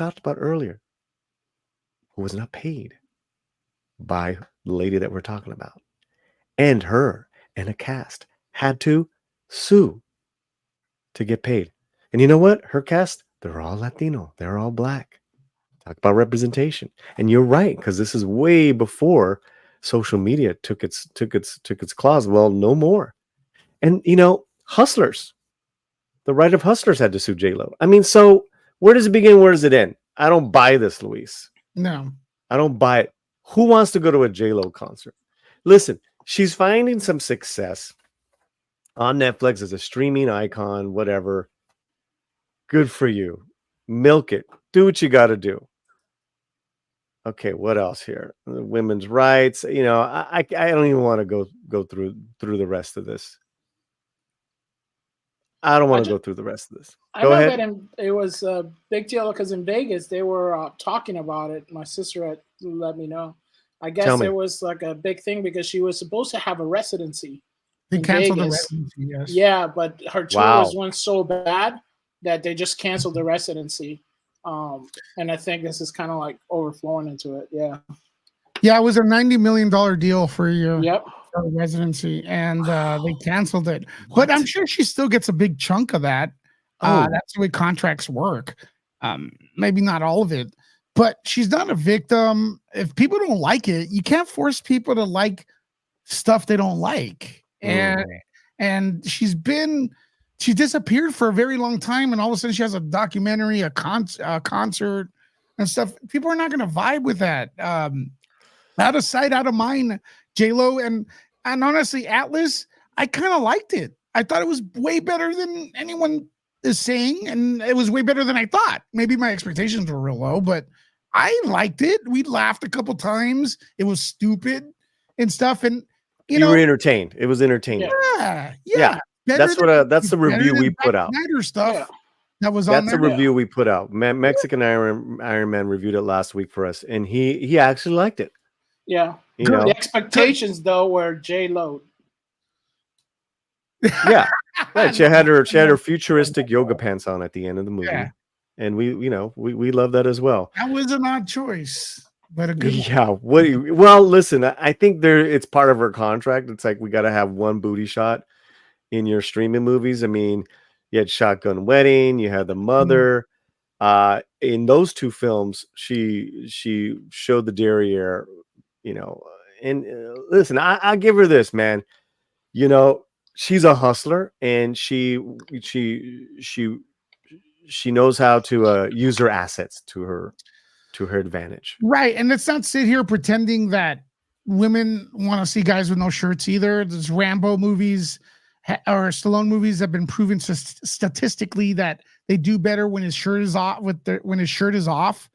not paid by the lady that we're talking about. And her and a cast had to sue to get paid. And you know what? Her cast, they're all Latino. They're all black. Talk about representation. And you're right, because this is way before social media took its claws. Well, no more. And you know, Hustlers, the right of Hustlers had to sue JLO. I mean, so where does it begin? Where does it end? I don't buy this, Luis. No. I don't buy it. Who wants to go to a JLO concert? Listen, she's finding some success on Netflix as a streaming icon, whatever. Good for you. Milk it. Do what you got to do. Okay, what else here? Women's rights. You know, I don't even want to go through the rest of this. I don't want to go through the rest of this. Go ahead. That it was a big deal because in Vegas they were talking about it. My sister had let me know. I guess there was like a big thing because she was supposed to have a residency. They canceled the residency, yes. Yeah, but her tours went so bad that they just canceled the residency. And I think this is kind of like overflowing into it. Yeah. Yeah, it was a $90 million deal for your for residency, and they canceled it. But I'm sure she still gets a big chunk of that. That's the way contracts work. Maybe not all of it, but she's not a victim. If people don't like it, you can't force people to like stuff they don't like. And she disappeared for a very long time, and all of a sudden she has a documentary, a concert and stuff. People are not going to vibe with that. Out of sight, out of mind, JLo, and honestly, Atlas, I kind of liked it. I thought it was way better than anyone is saying, and it was way better than I thought. Maybe my expectations were real low, but I liked it. We laughed a couple times. It was stupid and stuff, and you know, were entertained. It was entertaining. Yeah. That's the review we put out. Stuff that was on there. That's the review we put out. Mexican Iron Man reviewed it last week for us, and he actually liked it. Yeah. The expectations though were JLo. Yeah. Right. She had her futuristic yoga pants on at the end of the movie. Yeah. And we love that as well. That was an odd choice, but a good one. Yeah. Well, listen, I think it's part of her contract. It's like we got to have one booty shot in your streaming movies. I mean, you had Shotgun Wedding, you had The Mother. In those two films, she showed the derriere, and listen, I give her this, man. She's a hustler, and she knows how to use her assets to her advantage. Right. And let's not sit here pretending that women want to see guys with no shirts either. There's Rambo movies or Stallone movies have been proven statistically that they do better when his shirt is off. When his shirt is off,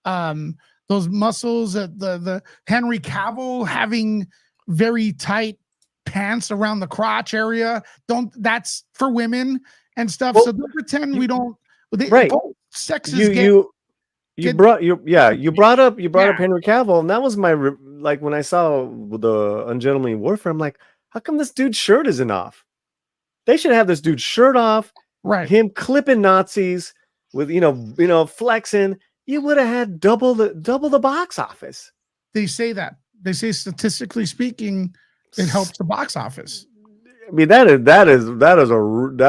those muscles, the Henry Cavill having very tight pants around the crotch area. That's for women and stuff. Well, so don't pretend we don't. Right. Sexes you brought up Henry Cavill, and that was my like when I saw the Ungentlemanly Warfare. I'm like, how come this dude's shirt isn't off? They should have this dude's shirt off, right? Him clipping Nazis with flexing. You would have had double the box office. They say statistically speaking, it helps the box office. I mean, that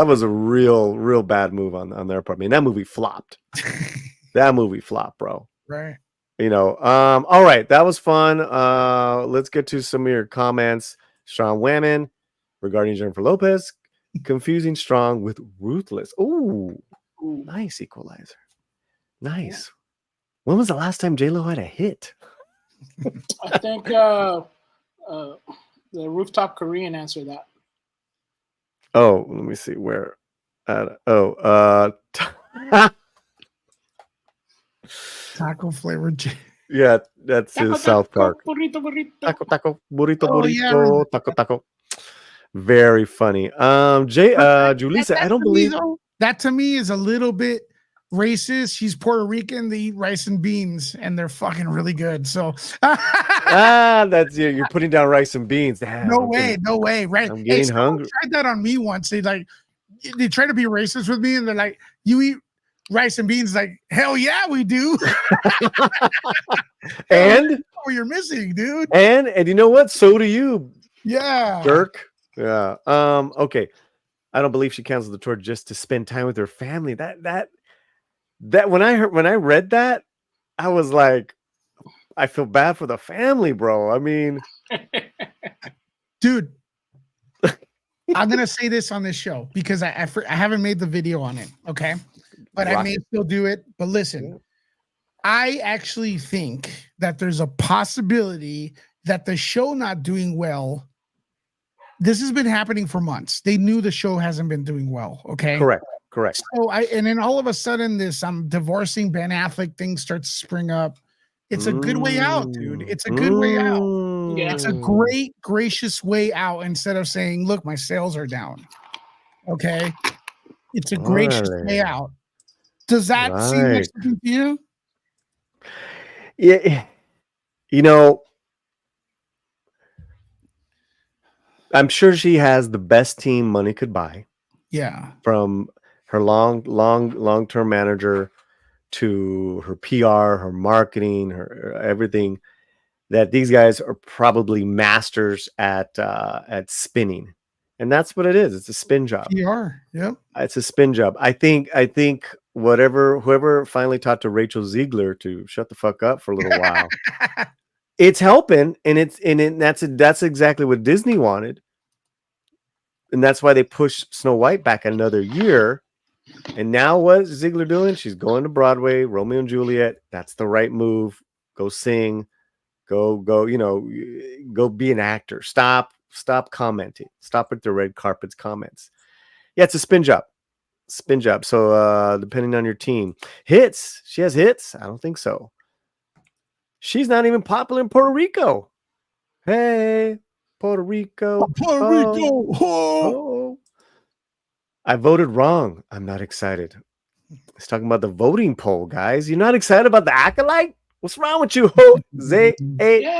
was a real bad move on their part. I mean, that movie flopped. That movie flopped, bro. Right. You know, all right, that was fun. Let's get to some of your comments. Strong Women regarding Jennifer Lopez, confusing strong with ruthless. Ooh, nice equalizer. Nice. When was the last time JLo had a hit? I think the Rooftop Korean answered that. Oh, let me see where. Taco flavored. Yeah, that's his South Park. Burrito, burrito. Taco, burrito, Oh, burrito, yeah. taco. Very funny. Julissa, I don't believe that to me is a little bit racist. She's Puerto Rican. They eat rice and beans, and they're fucking really good. So, that's you're putting down rice and beans. Damn, no way. Right? I'm getting hungry. Tried that on me once. They try to be racist with me, and they're like, "You eat rice and beans?" Like, hell yeah, we do. And what you're missing, dude. And you know what? So do you. Yeah, jerk. Yeah. Okay. I don't believe she canceled the tour just to spend time with her family. That when I read that, I was like, I feel bad for the family, bro. I mean, dude, I'm gonna say this on this show because I haven't made the video on it, okay? But I may still do it. But listen, I actually think that there's a possibility that the show not doing well. This has been happening for months. They knew the show hasn't been doing well. Okay. Correct. So and then all of a sudden this I'm divorcing Ben Affleck thing starts to spring up. It's a good way out, dude. It's a good way out. Yeah. It's a great, gracious way out instead of saying, look, my sales are down. Okay. It's a gracious way out. Does that seem like something to you? Yeah. You know, I'm sure she has the best team money could buy. Yeah. From her long-term manager to her PR, her marketing, her everything, that these guys are probably masters at spinning. And that's what it is. It's a spin job. PR. Yep. It's a spin job. I think whoever finally talked to Rachel Ziegler to shut the fuck up for a little while, it's helping, and that's exactly what Disney wanted. And that's why they pushed Snow White back another year. And now what's Ziegler doing? She's going to Broadway, Romeo and Juliet. That's the right move. Go sing. Go, go be an actor. Stop commenting. Stop with the red carpets comments. Yeah, it's a spin job. So depending on your team. Hits. She has hits? I don't think so. She's not even popular in Puerto Rico. Hey, Puerto Rico. Oh. I voted wrong. I'm not excited. It's talking about the voting poll, guys. You're not excited about the acolyte? What's wrong with you? Jose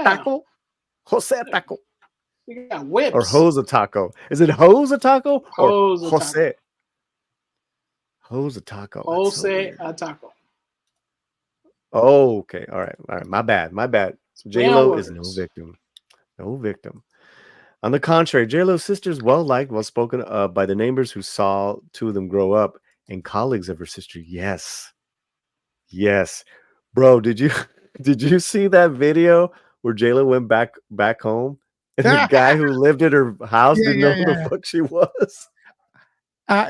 Taco? Jose Taco. You got whips. Or Jose Taco. Is it Jose Taco or Jose? Jose Taco. Jose Taco. Oh, okay. All right. My bad. JLo is no victim. On the contrary, JLo's sister's well liked, well spoken of by the neighbors who saw two of them grow up and colleagues of her sister. Yes. Bro, did you see that video where JLo went back home and the guy who lived at her house didn't know who the fuck she was?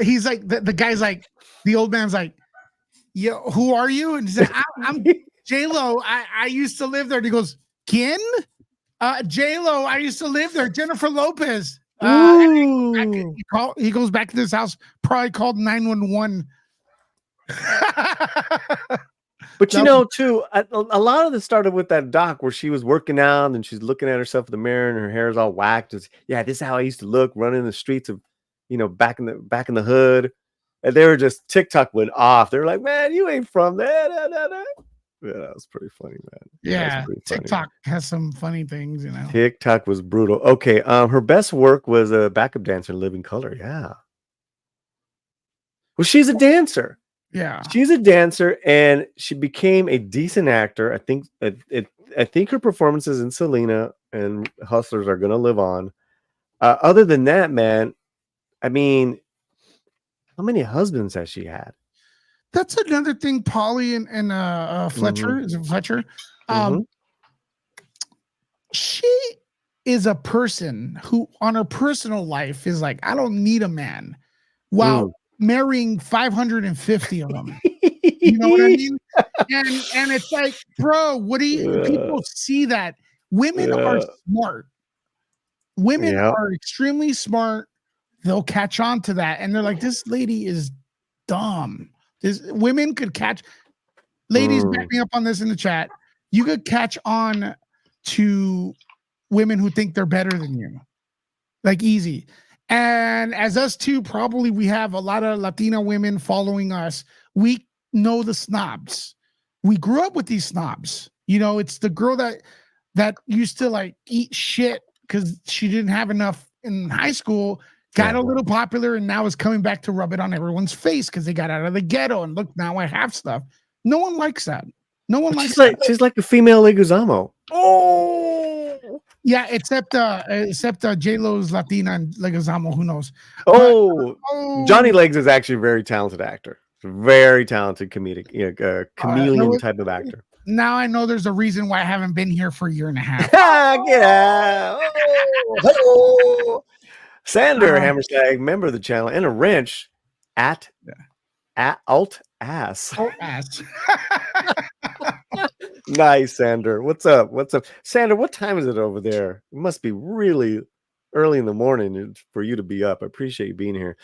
He's like, the guy's like, the old man's like, yo, who are you? And he's like, I'm JLo. I used to live there. And he goes, ¿Quién? JLo, I used to live there. Jennifer Lopez. He goes back to this house, probably called 911. But you know, too, a lot of this started with that doc where she was working out and she's looking at herself in the mirror and her hair is all whacked. It's, this is how I used to look running the streets of, back in the hood. And they were just, TikTok went off. They were like, man, you ain't from there. Yeah, that was pretty funny, man. Yeah, TikTok has some funny things, TikTok was brutal. Okay, her best work was a backup dancer in Living Color. Yeah. Well, she's a dancer. Yeah, she's a dancer, and she became a decent actor. I think her performances in Selena and Hustlers are gonna live on. Other than that, man, I mean, how many husbands has she had? That's another thing. Polly and Fletcher is it Fletcher? She is a person who, on her personal life, is like, I don't need a man, while marrying 550 of them. You know what I mean? And it's like, bro, what do you? People see that women are smart. Women are extremely smart. They'll catch on to that, and they're like, this lady is dumb. Women could catch. Ladies, back me up on this in the chat. You could catch on to women who think they're better than you, like easy. And as us too, probably we have a lot of Latina women following us. We know the snobs. We grew up with these snobs. You know, it's the girl that used to like eat shit because she didn't have enough in high school. Got a little popular and now is coming back to rub it on everyone's face because they got out of the ghetto and look, now I have stuff. No one likes that. No one likes that. She's like a female Leguizamo. Oh, yeah, except JLO's Latina and Leguizamo. Who knows? Johnny Legs is actually a very talented actor. Very talented comedic, chameleon type of actor. Now I know there's a reason why I haven't been here for a year and a half. Get out! Oh. Sander Hammerstag, member of the channel, and a wrench at alt ass. Alt ass. Nice, Sander. What's up? What's up, Sander? What time is it over there? It must be really early in the morning for you to be up. I appreciate you being here.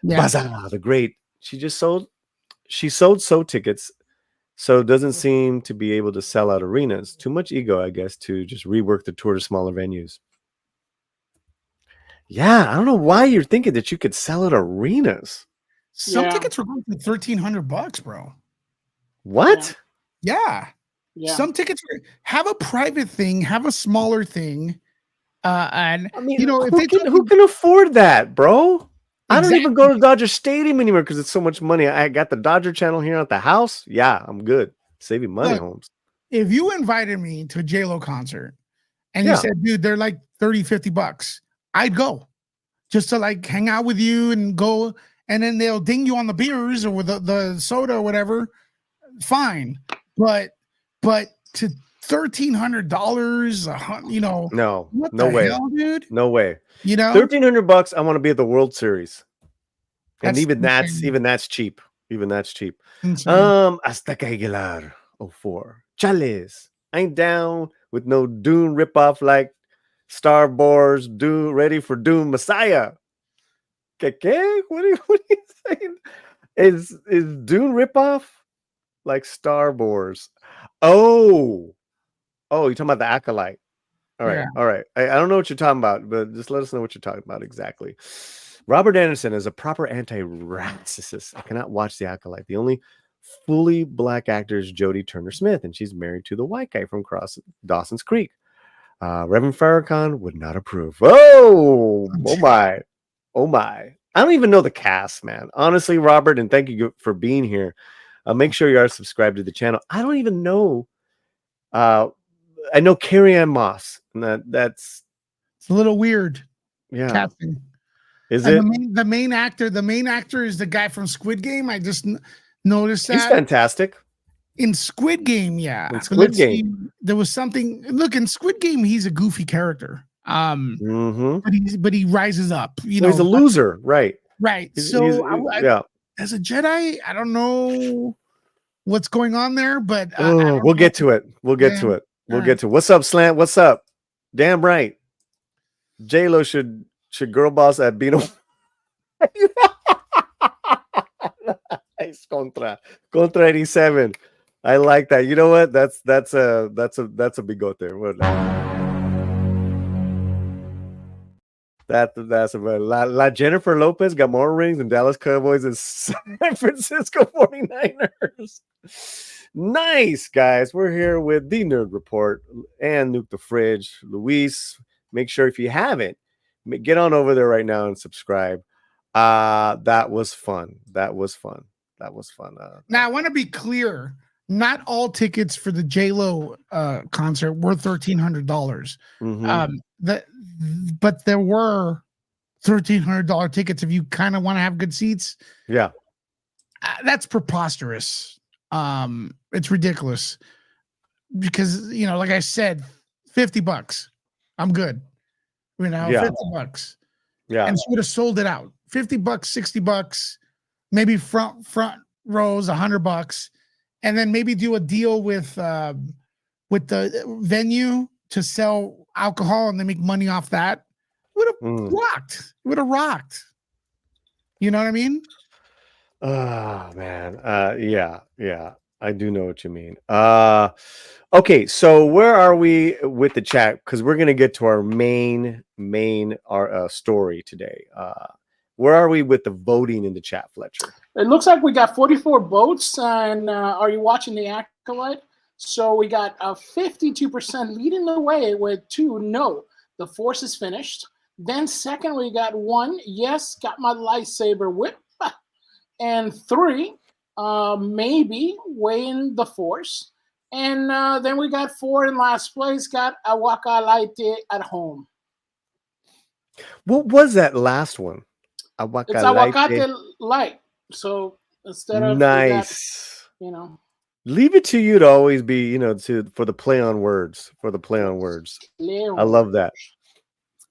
Yeah. Bazaar, the great. She sold tickets, so doesn't seem to be able to sell out arenas. Too much ego, I guess, to just rework the tour to smaller venues. Yeah, I don't know why you're thinking that you could sell at arenas. Some tickets were going for $1,300, bro. What? Yeah. Some tickets have a private thing, have a smaller thing. And I mean, who can afford that, bro? Exactly. I don't even go to Dodger Stadium anymore because it's so much money. I got the Dodger channel here at the house. Yeah, I'm good. Saving money, Holmes. If you invited me to a JLO concert and you said, dude, they're like $30-$50, I'd go just to like hang out with you and go, and then they'll ding you on the beers or with the soda or whatever. Fine. But to $1,300, you know, no way, hell, dude. No way. You know, $1,300. I want to be at the World Series, and even that's cheap. Even that's cheap. Azteca Aguilar 04. Chales. I ain't down with no Dune ripoff like Star Wars. Dune ready for Dune Messiah. What are you saying? Is Dune ripoff like Star Wars? Oh, you're talking about the Acolyte. All right. I don't know what you're talking about, but just let us know what you're talking about exactly. Robert Anderson is a proper anti-racist. I cannot watch the Acolyte. The only fully black actor is Jodie Turner-Smith, and she's married to the white guy from Dawson's Creek. Reverend Farrakhan would not approve. Oh my. I don't even know the cast, man. Honestly, Robert, and thank you for being here. Make sure you are subscribed to the channel. I don't even know. I know Carrie Ann Moss, and that's it's a little weird. Yeah, casting. Is and it the main actor? The main actor is the guy from Squid Game. I just noticed that he's fantastic in Squid Game. Yeah, in Squid Game, there was something. Look, in Squid Game, he's a goofy character. But he rises up. You know, he's a loser, right? Right. As a Jedi, I don't know what's going on there, but we'll get to it. We'll get to it. What's up, Slant? What's up? Damn right. JLO should girl boss at Bino. Nice contra 87. I like that. You know what? That's a bigote. That's about La Jennifer Lopez got more rings than Dallas Cowboys and San Francisco 49ers. Nice, guys. We're here with the Nerd Report and Nuke the Fridge. Luis, make sure if you haven't, get on over there right now and subscribe. That was fun. Now, I want to be clear. Not all tickets for the JLO concert were $1,300. But there were $1,300 tickets if you kind of want to have good seats. Yeah. That's preposterous. It's ridiculous because like I said, $50. I'm good. $50. Yeah. And she would have sold it out. $50, $60, maybe front rows, $100, and then maybe do a deal with the venue to sell alcohol and then make money off that. Would have rocked. Would have rocked. You know what I mean? Oh man. Yeah. I do know what you mean. Okay, so where are we with the chat? Because we're gonna get to our main story today. Where are we with the voting in the chat, Fletcher? It looks like we got 44 votes, and are you watching the acolyte? So we got a 52% leading the way with 2 no, the force is finished. Then second, we got 1 yes, got my lightsaber whip, and 3 maybe weighing the force. And then we got 4 in last place, got Awaka Light at home. What was that last one? It's Aguacate Light. So instead of nice, that, leave it to you to always be, for the play on words. I love that.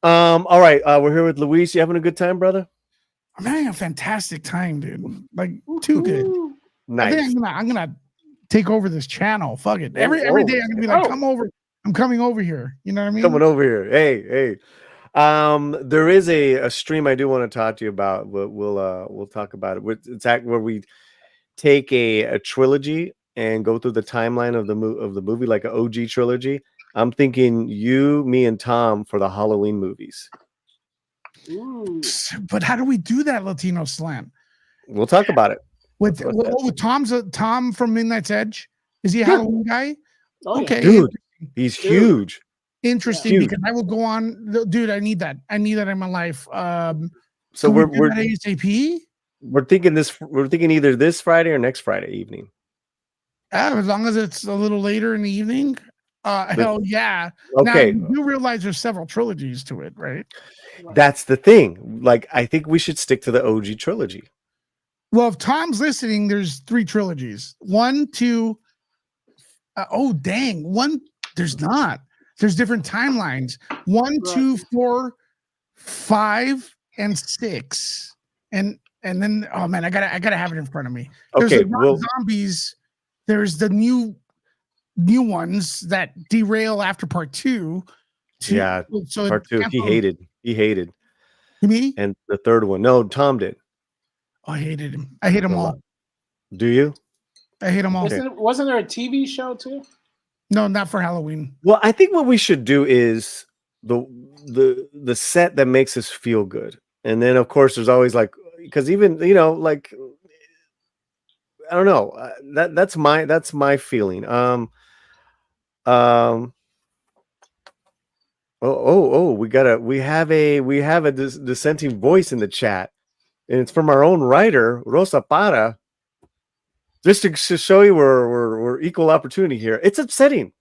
All right, we're here with Luis. You having a good time, brother? I'm having a fantastic time, dude. Like too good. Nice. I think I'm gonna take over this channel. Fuck it. Every day I'm gonna be like, come over. I'm coming over here. You know what I mean? Coming over here. Hey. There is a stream I do want to talk to you about. We'll talk about it. It's where we take a trilogy and go through the timeline of the movie, like an OG trilogy. I'm thinking you, me, and Tom for the Halloween movies. Ooh. But how do we do that, Latino Slam? We'll talk about it. With Tom from Midnight's Edge? Is he a Halloween guy? Oh, okay, dude, he's huge. Interesting, because I will go on, dude. I need that. I need that in my life. So we're ASAP. We're thinking either this Friday or next Friday evening. As long as it's a little later in the evening. Hell yeah. Okay. Now, you realize there's several trilogies to it, right? That's the thing. Like, I think we should stick to the OG trilogy. Well, if Tom's listening, there's 3 trilogies. 1, 2. Oh, dang. 1. There's not. There's different timelines. 1, 2, 4, 5, and 6. And then, oh man, I gotta have it in front of me. There's zombies. There's the new ones that derail after part 2. Yeah, so part 2. He hated. Me? And the third one. No, Tom did. Oh, I hated him. I hate them all. Do you? I hate them all. Wasn't there a TV show too? No, not for Halloween. Well, I think what we should do is the set that makes us feel good. And then of course there's always like, because even like I don't know, that's my feeling. We have a dissenting voice in the chat, and it's from our own writer, Rosa Para. Just to show you we're equal opportunity here. It's upsetting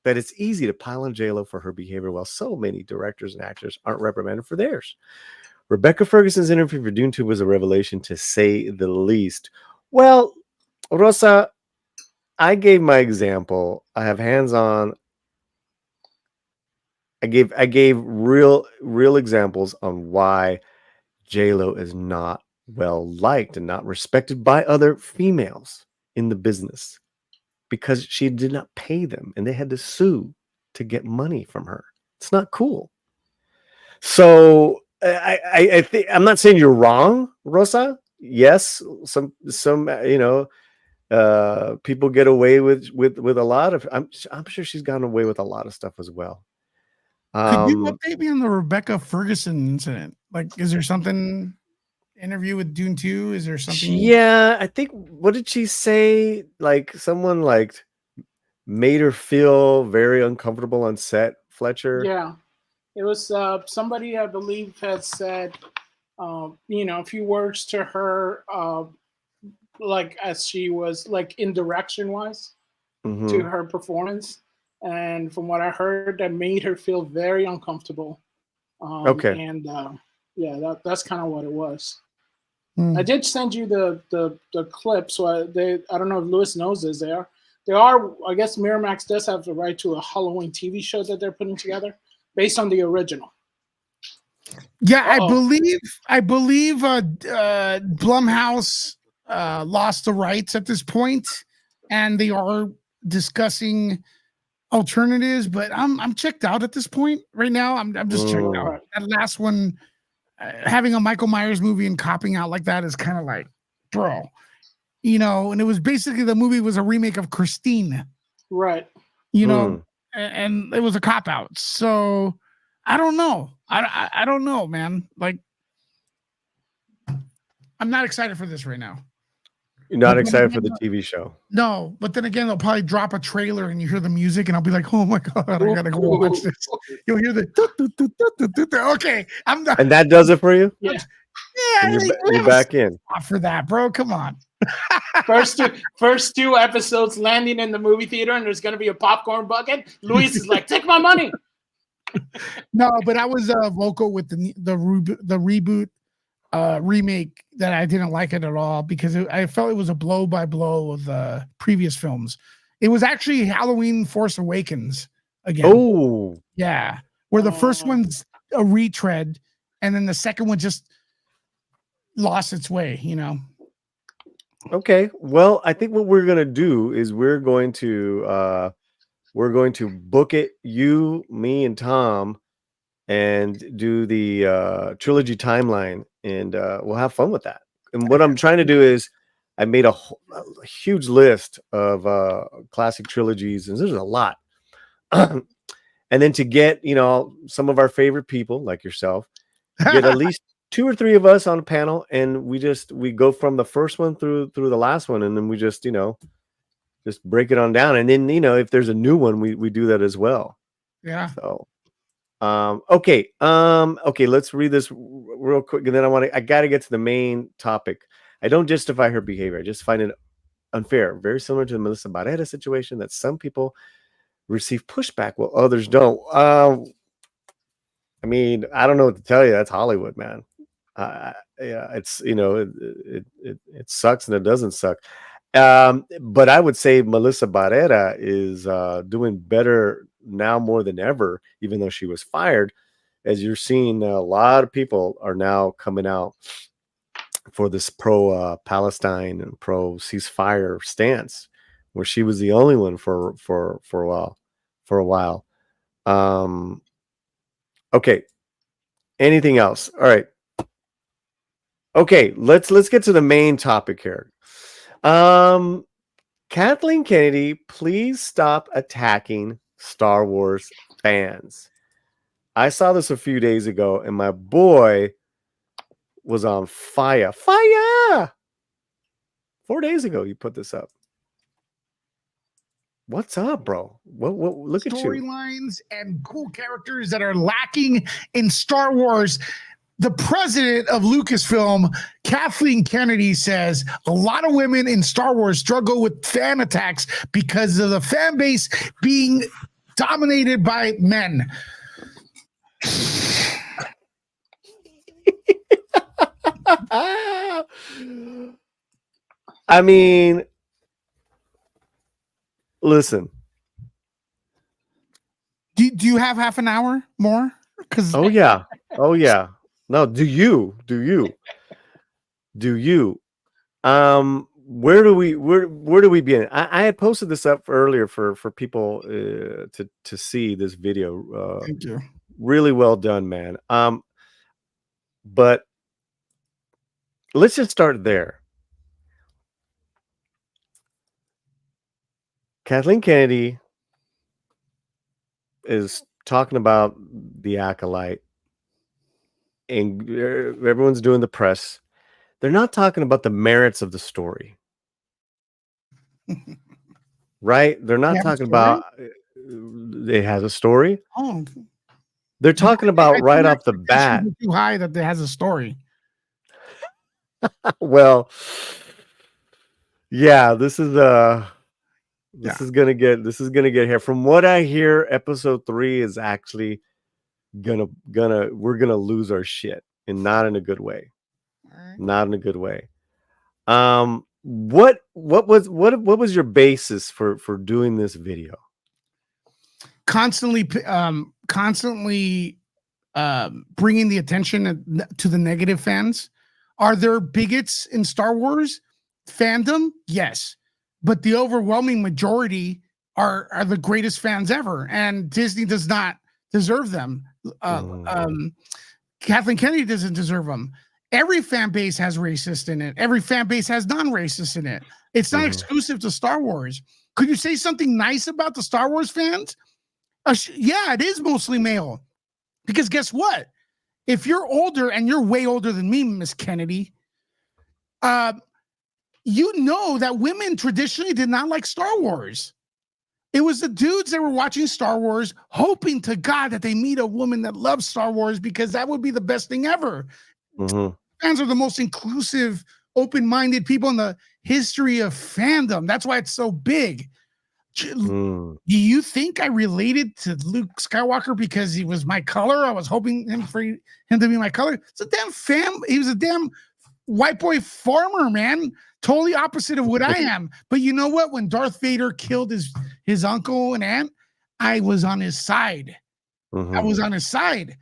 that it's easy to pile on JLO for her behavior while so many directors and actors aren't reprimanded for theirs. Rebecca Ferguson's interview for Dune 2 was a revelation, to say the least. Well, Rosa, I gave my example. I have hands-on. I gave real examples on why JLo is not well liked and not respected by other females in the business, because she did not pay them and they had to sue to get money from her. It's not cool. So I think, I'm not saying you're wrong, Rosa. Yes, some people get away with a lot of. I'm sure she's gotten away with a lot of stuff as well. Could you update me on the Rebecca Ferguson incident? Like, is there something? Interview with Dune 2? Is there something? Yeah, I think, what did she say? Like, someone like made her feel very uncomfortable on set, Fletcher. Yeah, it was somebody, I believe, had said a few words to her, like as she was like in direction wise to her performance, and from what I heard, that made her feel very uncomfortable. Yeah, that's kind of what it was. I did send you the clip, so I don't know if Lewis knows this. They are. I guess Miramax does have the right to a Halloween TV show that they're putting together based on the original. Yeah, I believe Blumhouse lost the rights at this point, and they are discussing alternatives. But I'm checked out at this point right now. I'm just checked out. That last one, having a Michael Myers movie and copping out like that is kind of like, bro, and it was basically the movie was a remake of Christine, right? And it was a cop out. So I don't know. I don't know, man. Like, I'm not excited for this right now. You're not excited for the TV show? No, but then again, they'll probably drop a trailer and you hear the music, and I'll be like, "Oh my god, I gotta go watch this." You'll hear the okay. I'm done. And that does it for you? Yeah. You're back in for that, bro. Come on. First two episodes landing in the movie theater, and there's gonna be a popcorn bucket. Luis is like, "Take my money." No, but I was vocal with the reboot remake that I didn't like it at all because I felt it was a blow by blow of the previous films. It was actually Halloween Force Awakens again. Oh, yeah, where the first one's a retread, and then the second one just lost its way. Okay. Well, I think what we're gonna do is we're going to book it, you, me, and Tom, and do the trilogy timeline, and we'll have fun with that. And what I'm trying to do is I made a huge list of classic trilogies, and there's a lot. And then to get some of our favorite people like yourself, get at least 2 or 3 of us on a panel, and we go from the first one through the last one, and then we just break it on down. And then if there's a new one, we do that as well. Yeah. So okay, let's read this real quick, and then I gotta get to the main topic. I don't justify her behavior. I just find it unfair, very similar to the Melissa Barrera situation, that some people receive pushback while others don't. I mean, I don't know what to tell you. That's Hollywood, man. Yeah, it's it sucks and it doesn't suck. But I would say Melissa Barrera is doing better now more than ever, even though she was fired. As you're seeing, a lot of people are now coming out for this pro Palestine and pro ceasefire stance, where she was the only one for a while. Okay. Anything else? All right. Okay, let's get to the main topic here. Kathleen Kennedy, please stop attacking Star Wars fans. I saw this a few days ago, and my boy was on fire. 4 days ago, you put this up. What's up, bro? What look at you. Storylines and cool characters that are lacking in Star Wars. The president of Lucasfilm, Kathleen Kennedy, says a lot of women in Star Wars struggle with fan attacks because of the fan base being dominated by men. I mean, listen. Do you have half an hour more? Oh yeah. No, do you? Where do we begin? I had posted this up earlier for people to see this video. Thank you. Really well done, man. But let's just start there. Kathleen Kennedy is talking about the Acolyte, and everyone's doing the press. They're not talking about the merits of the story. Right? They're not talking about it has a story. Oh. They're talking about right off the bat. Too high that it has a story. Well, yeah, this is gonna get here. From what I hear, episode 3 is actually we're gonna lose our shit, and not in a good way. Not in a good way. What was your basis for doing this video? Constantly bringing the attention to the negative fans. Are there bigots in Star Wars fandom? Yes, but the overwhelming majority are the greatest fans ever, and Disney does not deserve them. Kathleen Kennedy doesn't deserve them. Every fan base has racist in it. Every fan base has non-racist in it. It's not exclusive to Star Wars. Could you say something nice about the Star Wars fans? Yeah, it is mostly male. Because guess what? If you're older, and you're way older than me, Miss Kennedy, you know that women traditionally did not like Star Wars. It was the dudes that were watching Star Wars, hoping to God that they meet a woman that loves Star Wars, because that would be the best thing ever. Fans are the most inclusive, open-minded people in the history of fandom. That's why it's so big. Do you think I related to Luke Skywalker because he was my color? I was hoping for him to be my color. It's a damn he was a damn white boy farmer, man. Totally opposite of what I am. But you know what? When Darth Vader killed his uncle and aunt, I was on his side. I was on his side.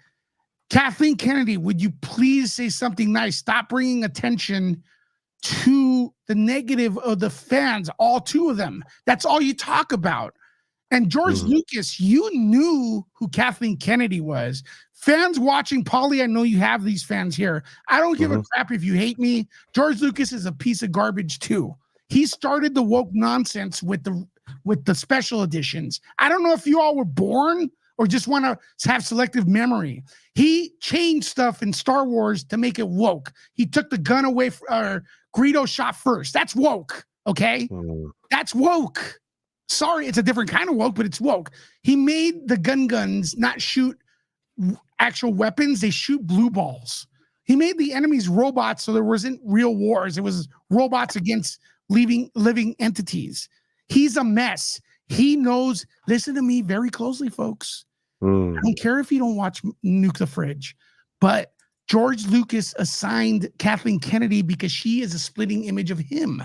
Kathleen Kennedy, would you please say something nice? Stop bringing attention to the negative of the fans, all two of them. That's all you talk about. And George Lucas, you knew who Kathleen Kennedy was. Fans watching, Paulie, I know you have these fans here. I don't give a crap if you hate me. George Lucas is a piece of garbage too. He started the woke nonsense with the special editions. I don't know if you all were born or just want to have selective memory. He changed stuff in Star Wars to make it woke. He took the gun away, Greedo shot first. That's woke, okay? That's woke. Sorry, it's a different kind of woke, but it's woke. He made the guns not shoot actual weapons. They shoot blue balls. He made the enemies robots, so there wasn't real wars. It was robots against living entities. He's a mess. He knows, listen to me very closely, folks. I don't care if you don't watch Nuke the Fridge, but George Lucas assigned Kathleen Kennedy because she is a splitting image of him.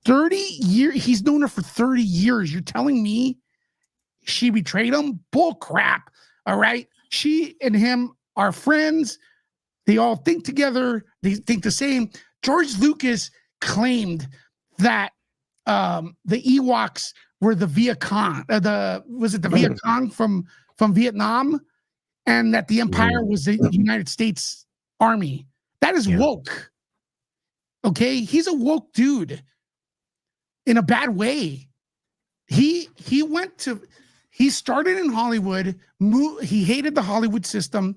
30 years, he's known her for 30 years. You're telling me she betrayed him? Bull crap. All right. She and him are friends. They all think together. They think the same. George Lucas claimed that the Ewoks were the Viet Cong. Was it the Viet Cong from Vietnam? And that the Empire was the United States Army. That is woke. Okay? He's a woke dude in a bad way. He started in Hollywood. He hated the Hollywood system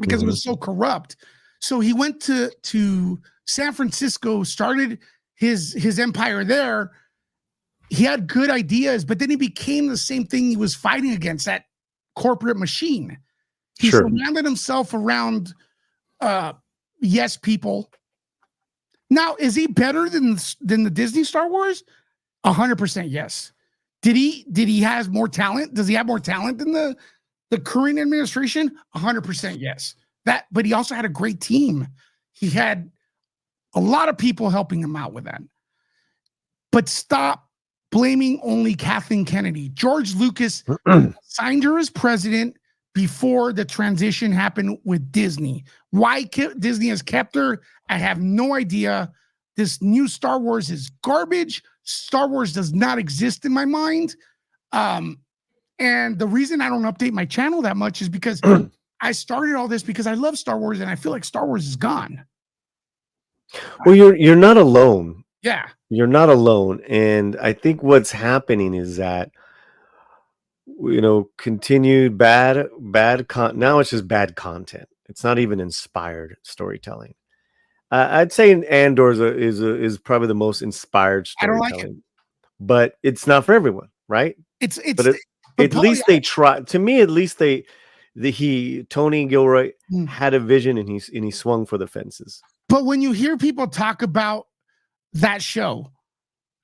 because it was so corrupt. So he went to San Francisco, started his empire there. He had good ideas, but then he became the same thing he was fighting against, that corporate machine. He surrounded himself around yes people. Now, is he better than the Disney Star Wars? 100% yes. Did he has more talent? Does he have more talent than the current administration? 100% yes. But he also had a great team. He had a lot of people helping him out with that. But stop blaming only Kathleen Kennedy. George Lucas signed her as president before the transition happened with Disney. Why Disney has kept her, I have no idea. This new Star Wars is garbage. Star Wars does not exist in my mind. And the reason I don't update my channel that much is because I started all this because I love Star Wars and I feel like Star Wars is gone. Well, you're not alone. Yeah. You're not alone. And I think what's happening is that, continued bad now it's just bad content. It's not even inspired storytelling. I'd say Andor is probably the most inspired storytelling. I don't like it. But it's not for everyone, right? At least they try. To me, at least Tony Gilroy had a vision and he swung for the fences. But when you hear people talk about that show,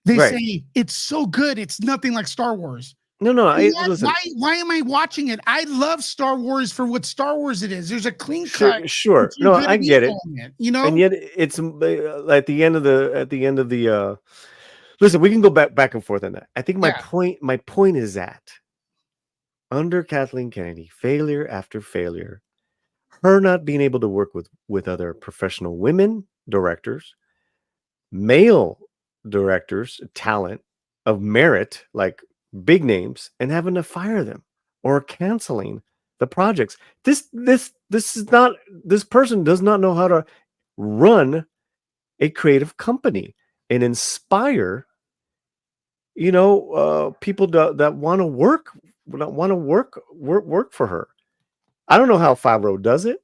they say it's so good, it's nothing like Star Wars. No, listen. Why am I watching it? I love Star Wars for what Star Wars it is. There's a clean cut. Sure. No, I get it. You know, and yet it's at the end of the. Listen, we can go back and forth on that. I think my point is that under Kathleen Kennedy, failure after failure, her not being able to work with other professional women directors, male directors, talent of merit, like big names, and having to fire them or canceling the projects. This person does not know how to run a creative company and inspire people that want to work for her. I don't know how Favreau does it,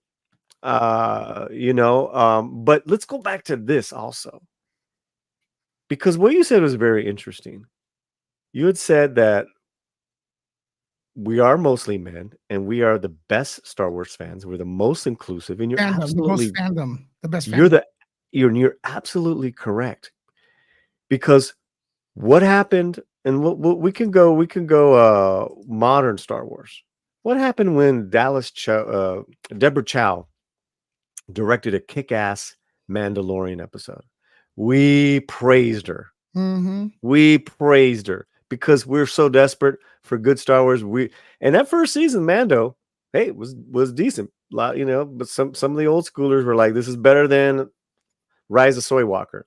but let's go back to this also, because what you said was very interesting. You had said that we are mostly men and we are the best Star Wars fans. We're the most inclusive, and you're absolutely the best fandom. You're absolutely correct, because what happened, and we can go modern Star Wars. What happened when Deborah Chow directed a kick-ass Mandalorian episode? We praised her. Mm-hmm. We praised her because we're so desperate for good Star Wars. And that first season, Mando, hey, was decent. But some of the old schoolers were like, this is better than Rise of Soy Walker.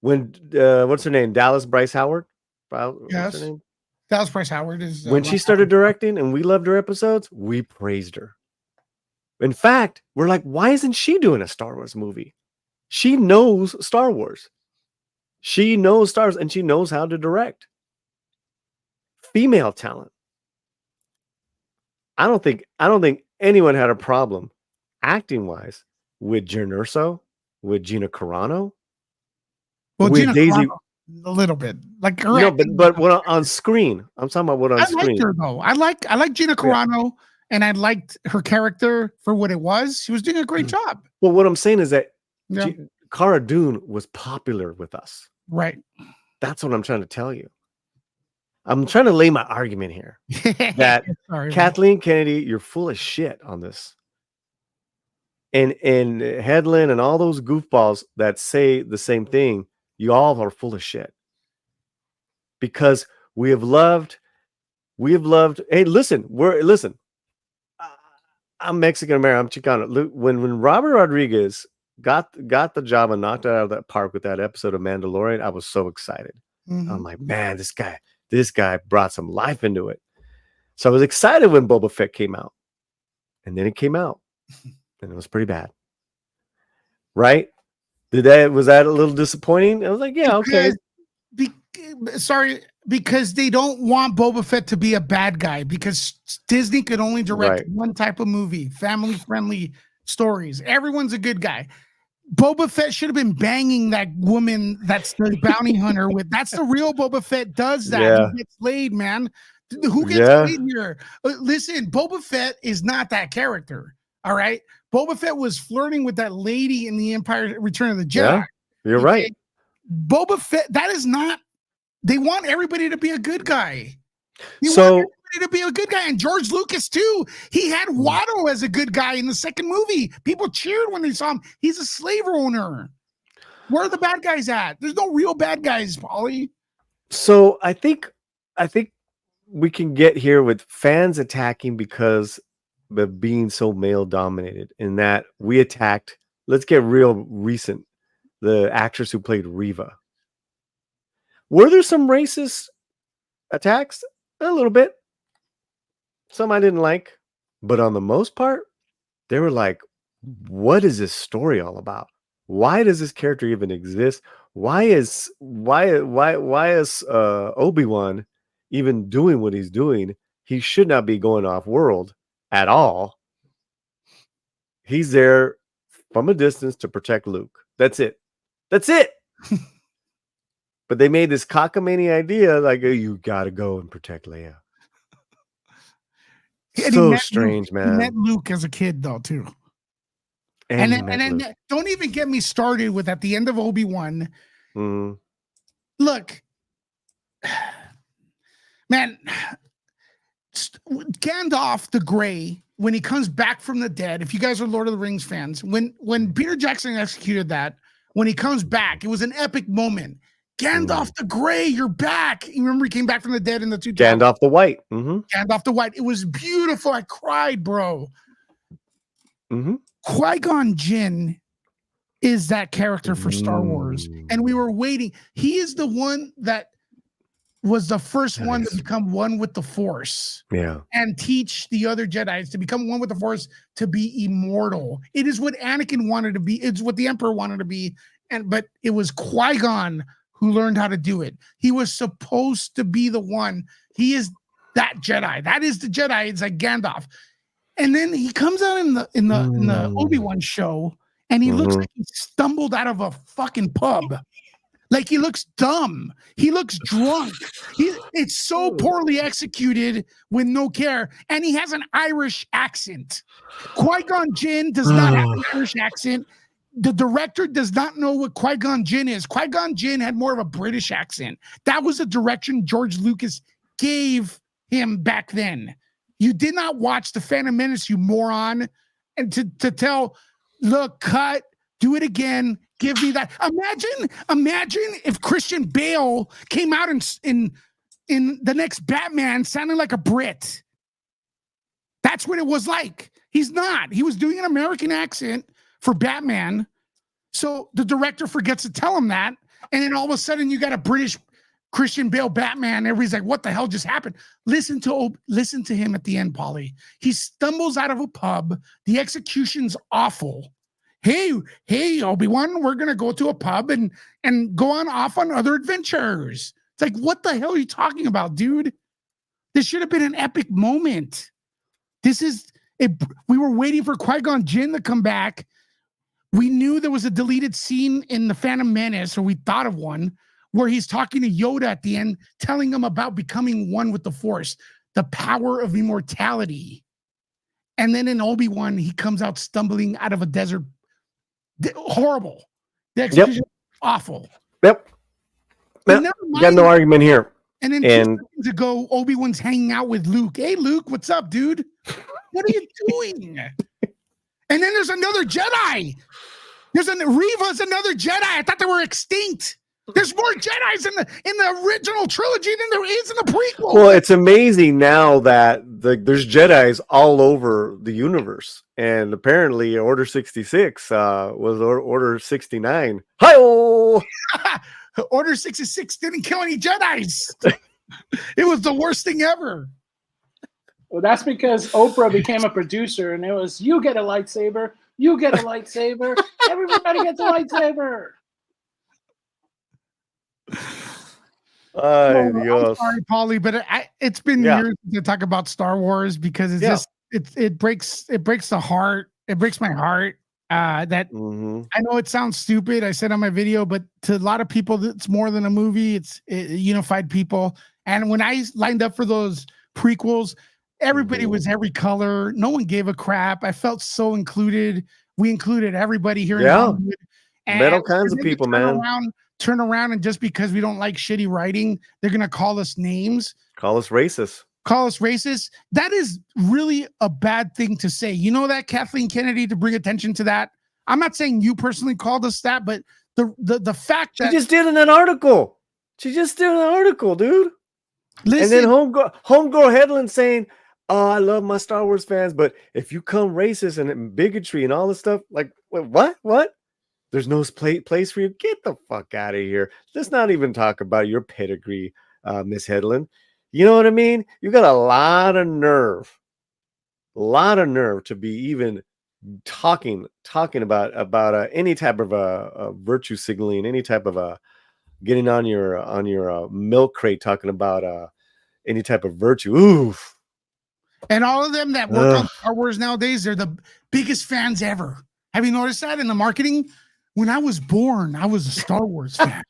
When what's her name? Dallas Bryce Howard. Yes. What's her name? Dallas Bryce Howard is when she started directing, and we loved her episodes. We praised her. In fact, we're like, why isn't she doing a Star Wars movie? She knows Star Wars. She knows Star Wars, and she knows how to direct. Female talent. I don't think anyone had a problem acting wise with Jen Erso, with Gina Carano. Well, Gina Carano, a little bit, like but what on screen? I'm talking about what on screen. I liked her though. I like Gina Carano, and I liked her character for what it was. She was doing a great job. Well, what I'm saying is that Cara Dune was popular with us. Right. That's what I'm trying to tell you. I'm trying to lay my argument here that Kathleen Kennedy, you're full of shit on this. And Headland and all those goofballs that say the same thing, you all are full of shit. Because we have loved. Hey, listen, I'm Mexican American. I'm Chicano. When Robert Rodriguez got the job and knocked it out of that park with that episode of Mandalorian, I was so excited. Mm-hmm. I'm like, man, this guy brought some life into it. So I was excited when Boba Fett came out, and then it came out, and it was pretty bad. Right? Was that a little disappointing? I was like, yeah, okay. Because they don't want Boba Fett to be a bad guy, because Disney could only direct one type of movie, family-friendly stories. Everyone's a good guy. Boba Fett should have been banging that woman that's the bounty hunter with. That's the real Boba Fett does that. Yeah. He gets laid, man. Who gets laid here? Listen, Boba Fett is not that character. All right. Boba Fett was flirting with that lady in the Empire Return of the Jedi. Yeah, you're right. Boba Fett, that is not. They want everybody to be a good guy. Want everybody to be a good guy. And George Lucas too. He had Watto as a good guy in the second movie. People cheered when they saw him. He's a slave owner. Where are the bad guys at? There's no real bad guys, Paulie. So I think we can get here with fans attacking because of being so male dominated, in that we attacked. Let's get real recent. The actress who played Reva. Were there some racist attacks? A little bit. Some I didn't like, but on the most part, they were like, what is this story all about? Why does this character even exist? Why is Obi-Wan even doing what he's doing? He should not be going off world at all. He's there from a distance to protect Luke. That's it. But they made this cockamamie idea like, oh, you gotta go and protect Leia. So strange, man. He met Luke as a kid, though, too. And then don't even get me started with at the end of Obi-Wan. Mm-hmm. Look, Gandalf the Grey, when he comes back from the dead, if you guys are Lord of the Rings fans, when Peter Jackson executed that, when he comes back, it was an epic moment. Gandalf the Grey, you're back. You remember he came back from the dead in the two towers? Gandalf the White. Gandalf the White. It was beautiful. I cried, bro. Qui-Gon Jinn is that character for Star Wars. And we were waiting. He is the one that was the first one to become one with the Force. Yeah. And teach the other Jedis to become one with the Force, to be immortal. It is what Anakin wanted to be. It's what the Emperor wanted to be. But it was Qui-Gon who learned how to do it. He was supposed to be the one. He is that Jedi. That is the Jedi. It's like Gandalf. And then he comes out in the Obi-Wan show, and he looks like he stumbled out of a fucking pub. Like he looks dumb. He looks drunk. It's so poorly executed with no care. And he has an Irish accent. Qui-Gon Jinn does not have an Irish accent. The director does not know what Qui-Gon Jinn is. Qui-Gon Jinn had more of a British accent. That was the direction George Lucas gave him back then. You did not watch The Phantom Menace, you moron. And to tell, look, cut, do it again, give me that. Imagine if Christian Bale came out in the next Batman sounding like a Brit. That's what it was like. He's not. He was doing an American accent for Batman. So the director forgets to tell him that. And then all of a sudden you got a British Christian Bale Batman. Everybody's like, what the hell just happened? Listen to him at the end, Polly. He stumbles out of a pub. The execution's awful. Hey, Obi-Wan, we're going to go to a pub and go off on other adventures. It's like, what the hell are you talking about, dude? This should have been an epic moment. This is it. We were waiting for Qui-Gon Jinn to come back. We knew there was a deleted scene in The Phantom Menace, or we thought of one, where he's talking to Yoda at the end, telling him about becoming one with the Force, the power of immortality. And then in Obi-Wan, he comes out stumbling out of a desert. Horrible. The execution, awful. Yep. Got no argument here. And then 2 seconds ago, Obi-Wan's hanging out with Luke. Hey, Luke, what's up, dude? What are you doing? And then there's another Jedi. Reva's another Jedi. I thought they were extinct. There's more Jedis in the original trilogy than there is in the prequel. Well, it's amazing now that there's Jedis all over the universe, and apparently Order 66 was Order 69. Hi-oh! Order 66 didn't kill any Jedis. It was the worst thing ever. Well, that's because Oprah became a producer, and it was, you get a lightsaber, you get a lightsaber, everybody gets a lightsaber. I'm sorry, Paulie, but it's been years to talk about Star Wars because it's just it breaks the heart. It breaks my heart. I know it sounds stupid. I said on my video, but to a lot of people, it's more than a movie. It unified people. And when I lined up for those prequels, everybody was every color. No one gave a crap. I felt so included. We included everybody here in Hollywood. Met all kinds of people, man. Turn around, and just because we don't like shitty writing, they're gonna call us names. Call us racist. That is really a bad thing to say. You know that, Kathleen Kennedy, to bring attention to that. I'm not saying you personally called us that, but the fact that she just did an article. Dude. Listen, and then homegirl headline saying, "Oh, I love my Star Wars fans, but if you come racist and bigotry and all this stuff, like what? There's no place for you. Get the fuck out of here. Let's not even talk about your pedigree, Miss Headland. You know what I mean? You got a lot of nerve to be even talking about any type of virtue signaling, any type of getting on your milk crate talking about any type of virtue. Oof. And all of them that work on Star Wars nowadays, they're the biggest fans ever. Have you noticed that in the marketing? When I was born, I was a Star Wars fan.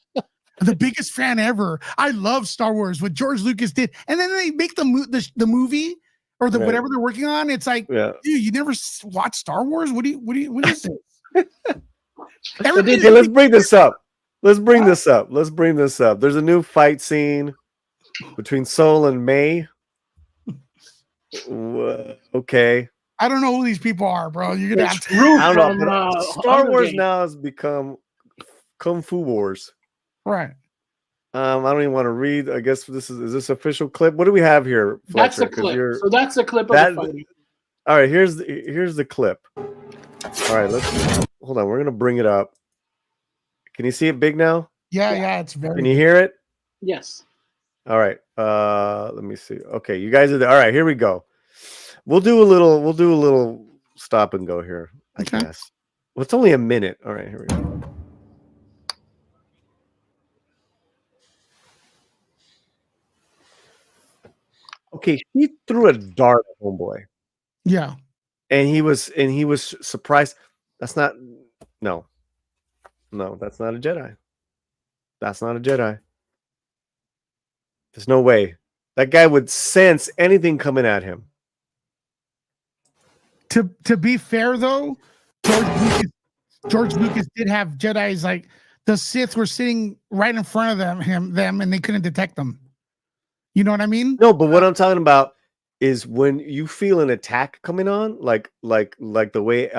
The biggest fan ever. I love Star Wars, what George Lucas did. And then they make the movie or whatever they're working on. It's like, dude, you never watch Star Wars? What is this? Okay, let's bring this up. Let's bring this up. There's a new fight scene between Soul and May. Okay. I don't know who these people are, bro. You're gonna have to. I don't know. But Star Wars now has become Kung Fu Wars. Right. I don't even want to read. I guess is this official clip? What do we have here, Fletcher? That's a clip. So that's the clip of the fighting. All right, here's the clip. All right, hold on. We're gonna bring it up. Can you see it big now? Yeah, it's very. Can you hear it? Yes. All right. Let me see. Okay, you guys are there. All right, here we go. We'll do a little stop and go here, I guess. Well, it's only a minute. All right, here we go. Okay, he threw a dart at homeboy. Yeah. And he was surprised. That's not no, that's not a Jedi. That's not a Jedi. There's no way. That guy would sense anything coming at him. To be fair though, George Lucas did have Jedis, like the Sith were sitting right in front of them and they couldn't detect them. You know what I mean? No, but what I'm talking about is when you feel an attack coming on, like the way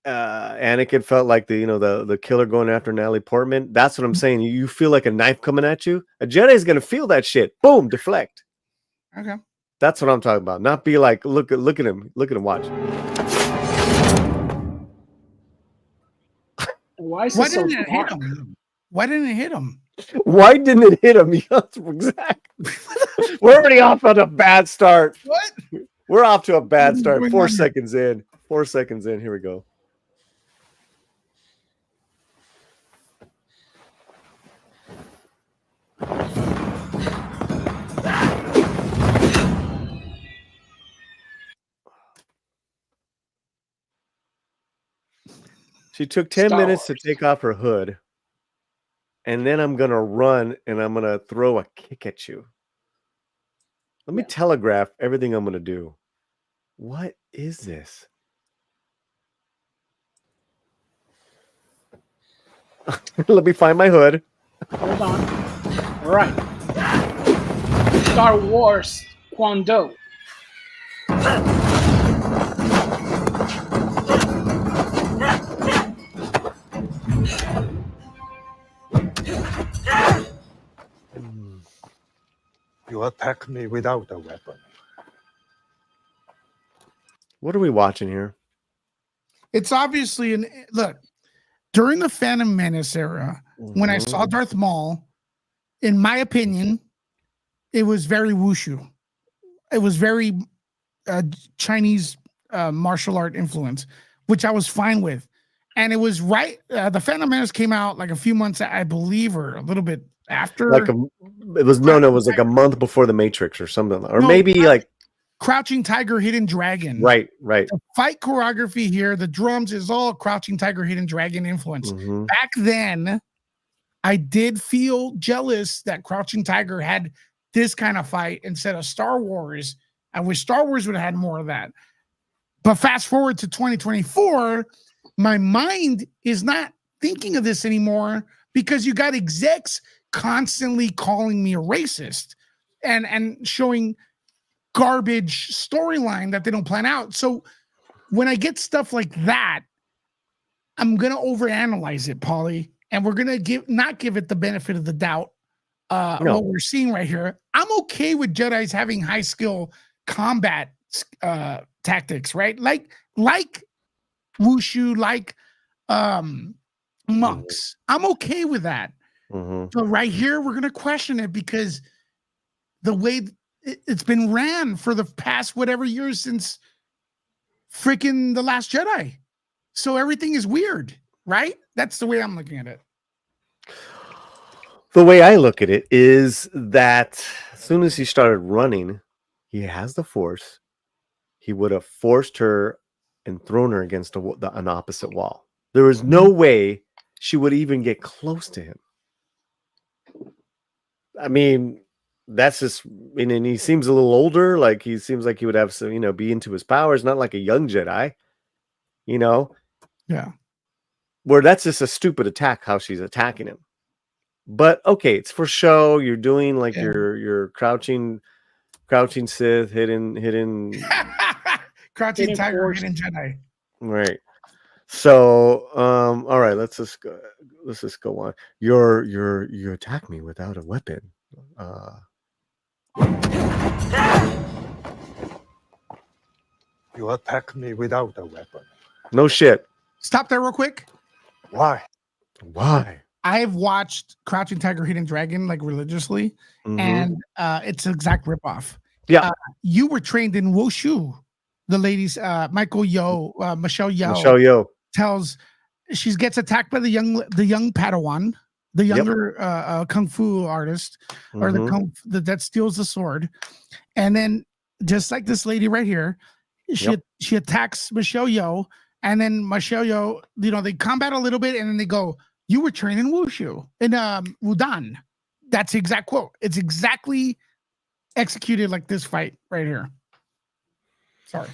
Anakin felt like the killer going after Natalie Portman. That's what I'm saying. You feel like a knife coming at you. A Jedi is gonna feel that shit. Boom, deflect. Okay. That's what I'm talking about. Not be like, look at him, watch. Why didn't it hit him? Why didn't it hit him? Why didn't it hit him? Exactly. We're already off on a bad start. What? We're off to a bad start. 4 seconds in. 4 seconds in. Here we go. She took 10 minutes to take off her hood. And then I'm going to run and I'm going to throw a kick at you. Let me telegraph everything I'm going to do. What is this? Let me find my hood. Hold on. All right. Star Wars Kwando. You attack me without a weapon. What are we watching here? It's obviously look, during the Phantom Menace era, when I saw Darth Maul, in my opinion, it was very wushu. It was very Chinese martial art influence, which I was fine with. And it was right. The Phantom Menace came out like a few months, I believe, or a little bit after. It was like a month before the Matrix or something, or maybe like Crouching Tiger, Hidden Dragon. Right. The fight choreography here, the drums is all Crouching Tiger, Hidden Dragon influence. Back then, I did feel jealous that Crouching Tiger had this kind of fight instead of Star Wars. I wish Star Wars would have had more of that. But fast forward to 2024, my mind is not thinking of this anymore because you got execs constantly calling me a racist and showing garbage storyline that they don't plan out. So when I get stuff like that, I'm gonna overanalyze it, Paulie, and we're gonna not give it the benefit of the doubt. What we're seeing right here, I'm okay with Jedi's having high skill combat tactics, right? Like wushu, like monks. I'm okay with that. But right here, we're gonna question it because the way it's been ran for the past whatever years since freaking The Last Jedi. So everything is weird, right? That's the way I'm looking at it. The way I look at it is that as soon as he started running, he has the Force. He would have forced her and thrown her against an opposite wall. There was no way she would even get close to him. I mean, that's just, and he seems a little older. Like he seems like he would have some, be into his powers, not like a young Jedi, Yeah. Where that's just a stupid attack, how she's attacking him. But okay, it's for show. You're doing like your crouching Crouching Sith, hidden Crouching Tiger, hidden Jedi. Right. So, all right, let's just go on. You attack me without a weapon. You attack me without a weapon. No shit. Stop there real quick. Why? I've watched Crouching Tiger, Hidden Dragon like religiously, and it's an exact ripoff. Yeah. You were trained in Wushu. The ladies, Michelle Yeoh tells she gets attacked by the young Padawan, the younger kung fu artist, or that steals the sword, and then just like this lady right here, she attacks Michelle Yeoh, and then Michelle Yeoh, they combat a little bit, and then they go, "You were trained in Wushu in Wudan." That's the exact quote. It's exactly executed like this fight right here. Sorry.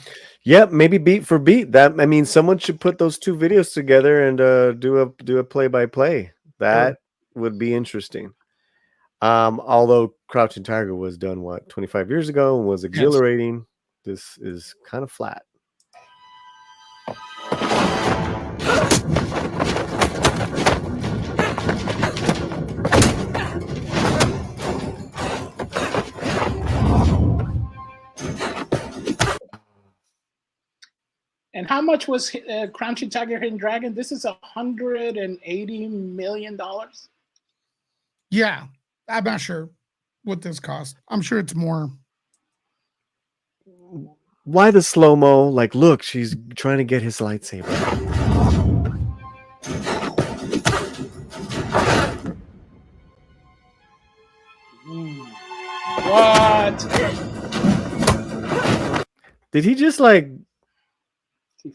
Yep, maybe beat for beat. That, I mean, someone should put those two videos together and do a play-by-play. That would be interesting. Although Crouching Tiger was done 25 years ago and was exhilarating, this is kind of flat. And how much was Crouching Tiger, Hidden Dragon? This is $180 million. Yeah, I'm not sure what this cost. I'm sure it's more. Why the slow-mo? Like, look, she's trying to get his lightsaber. What? Did he just like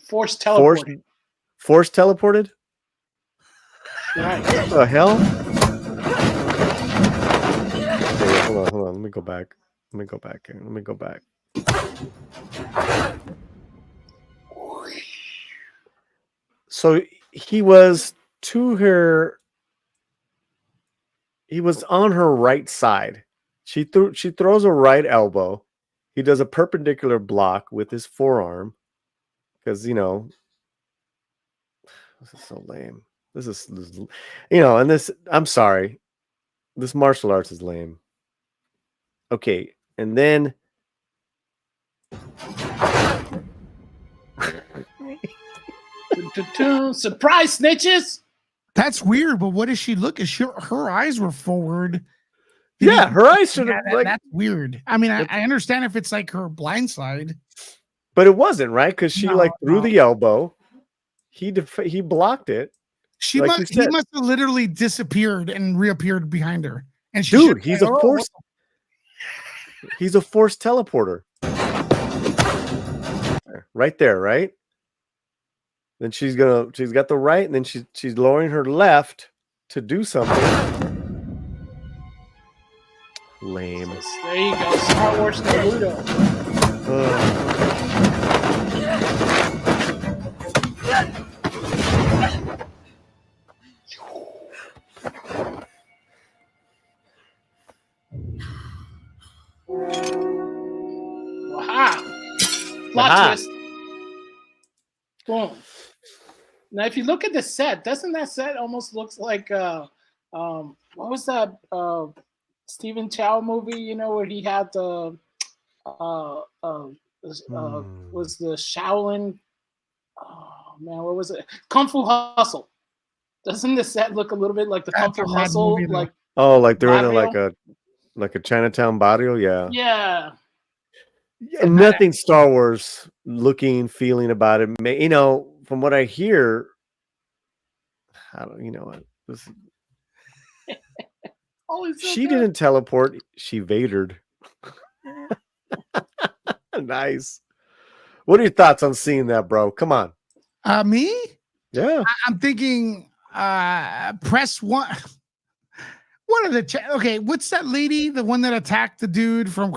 force teleported? Force teleported? Right. What the hell? Okay, hold on. Let me go back here. So he was on her right side. She throws a right elbow. He does a perpendicular block with his forearm. Because, this is so lame. This is and this, I'm sorry. This martial arts is lame. Okay. And then. Surprise, snitches. That's weird, but what does she look? Her eyes were forward. Yeah, her eyes should have. That's weird. I mean, I understand if it's like her blind side. But it wasn't, right? Because she threw the elbow. He blocked it. He must have literally disappeared and reappeared behind her. And he's a force. He's a force teleporter. Right there, right? Then she's got the right, and then she's lowering her left to do something. Lame. There you go. Star Wars Naruto. Plot twist. Boom. Now, if you look at the set, doesn't that set almost looks like what was that Stephen Chow movie? Where he had the was the Shaolin? Oh man, what was it? Kung Fu Hustle. Doesn't the set look a little bit like the Kung Fu Hustle? Movie, like they're in like a Chinatown barrio, yeah. Yeah. And nothing Star Wars looking, feeling about it. From what I hear, I don't. This. She didn't teleport. She Vadered. Nice. What are your thoughts on seeing that, bro? Come on. Me? Yeah. I'm thinking. Press one. What are the okay? What's that lady? The one that attacked the dude from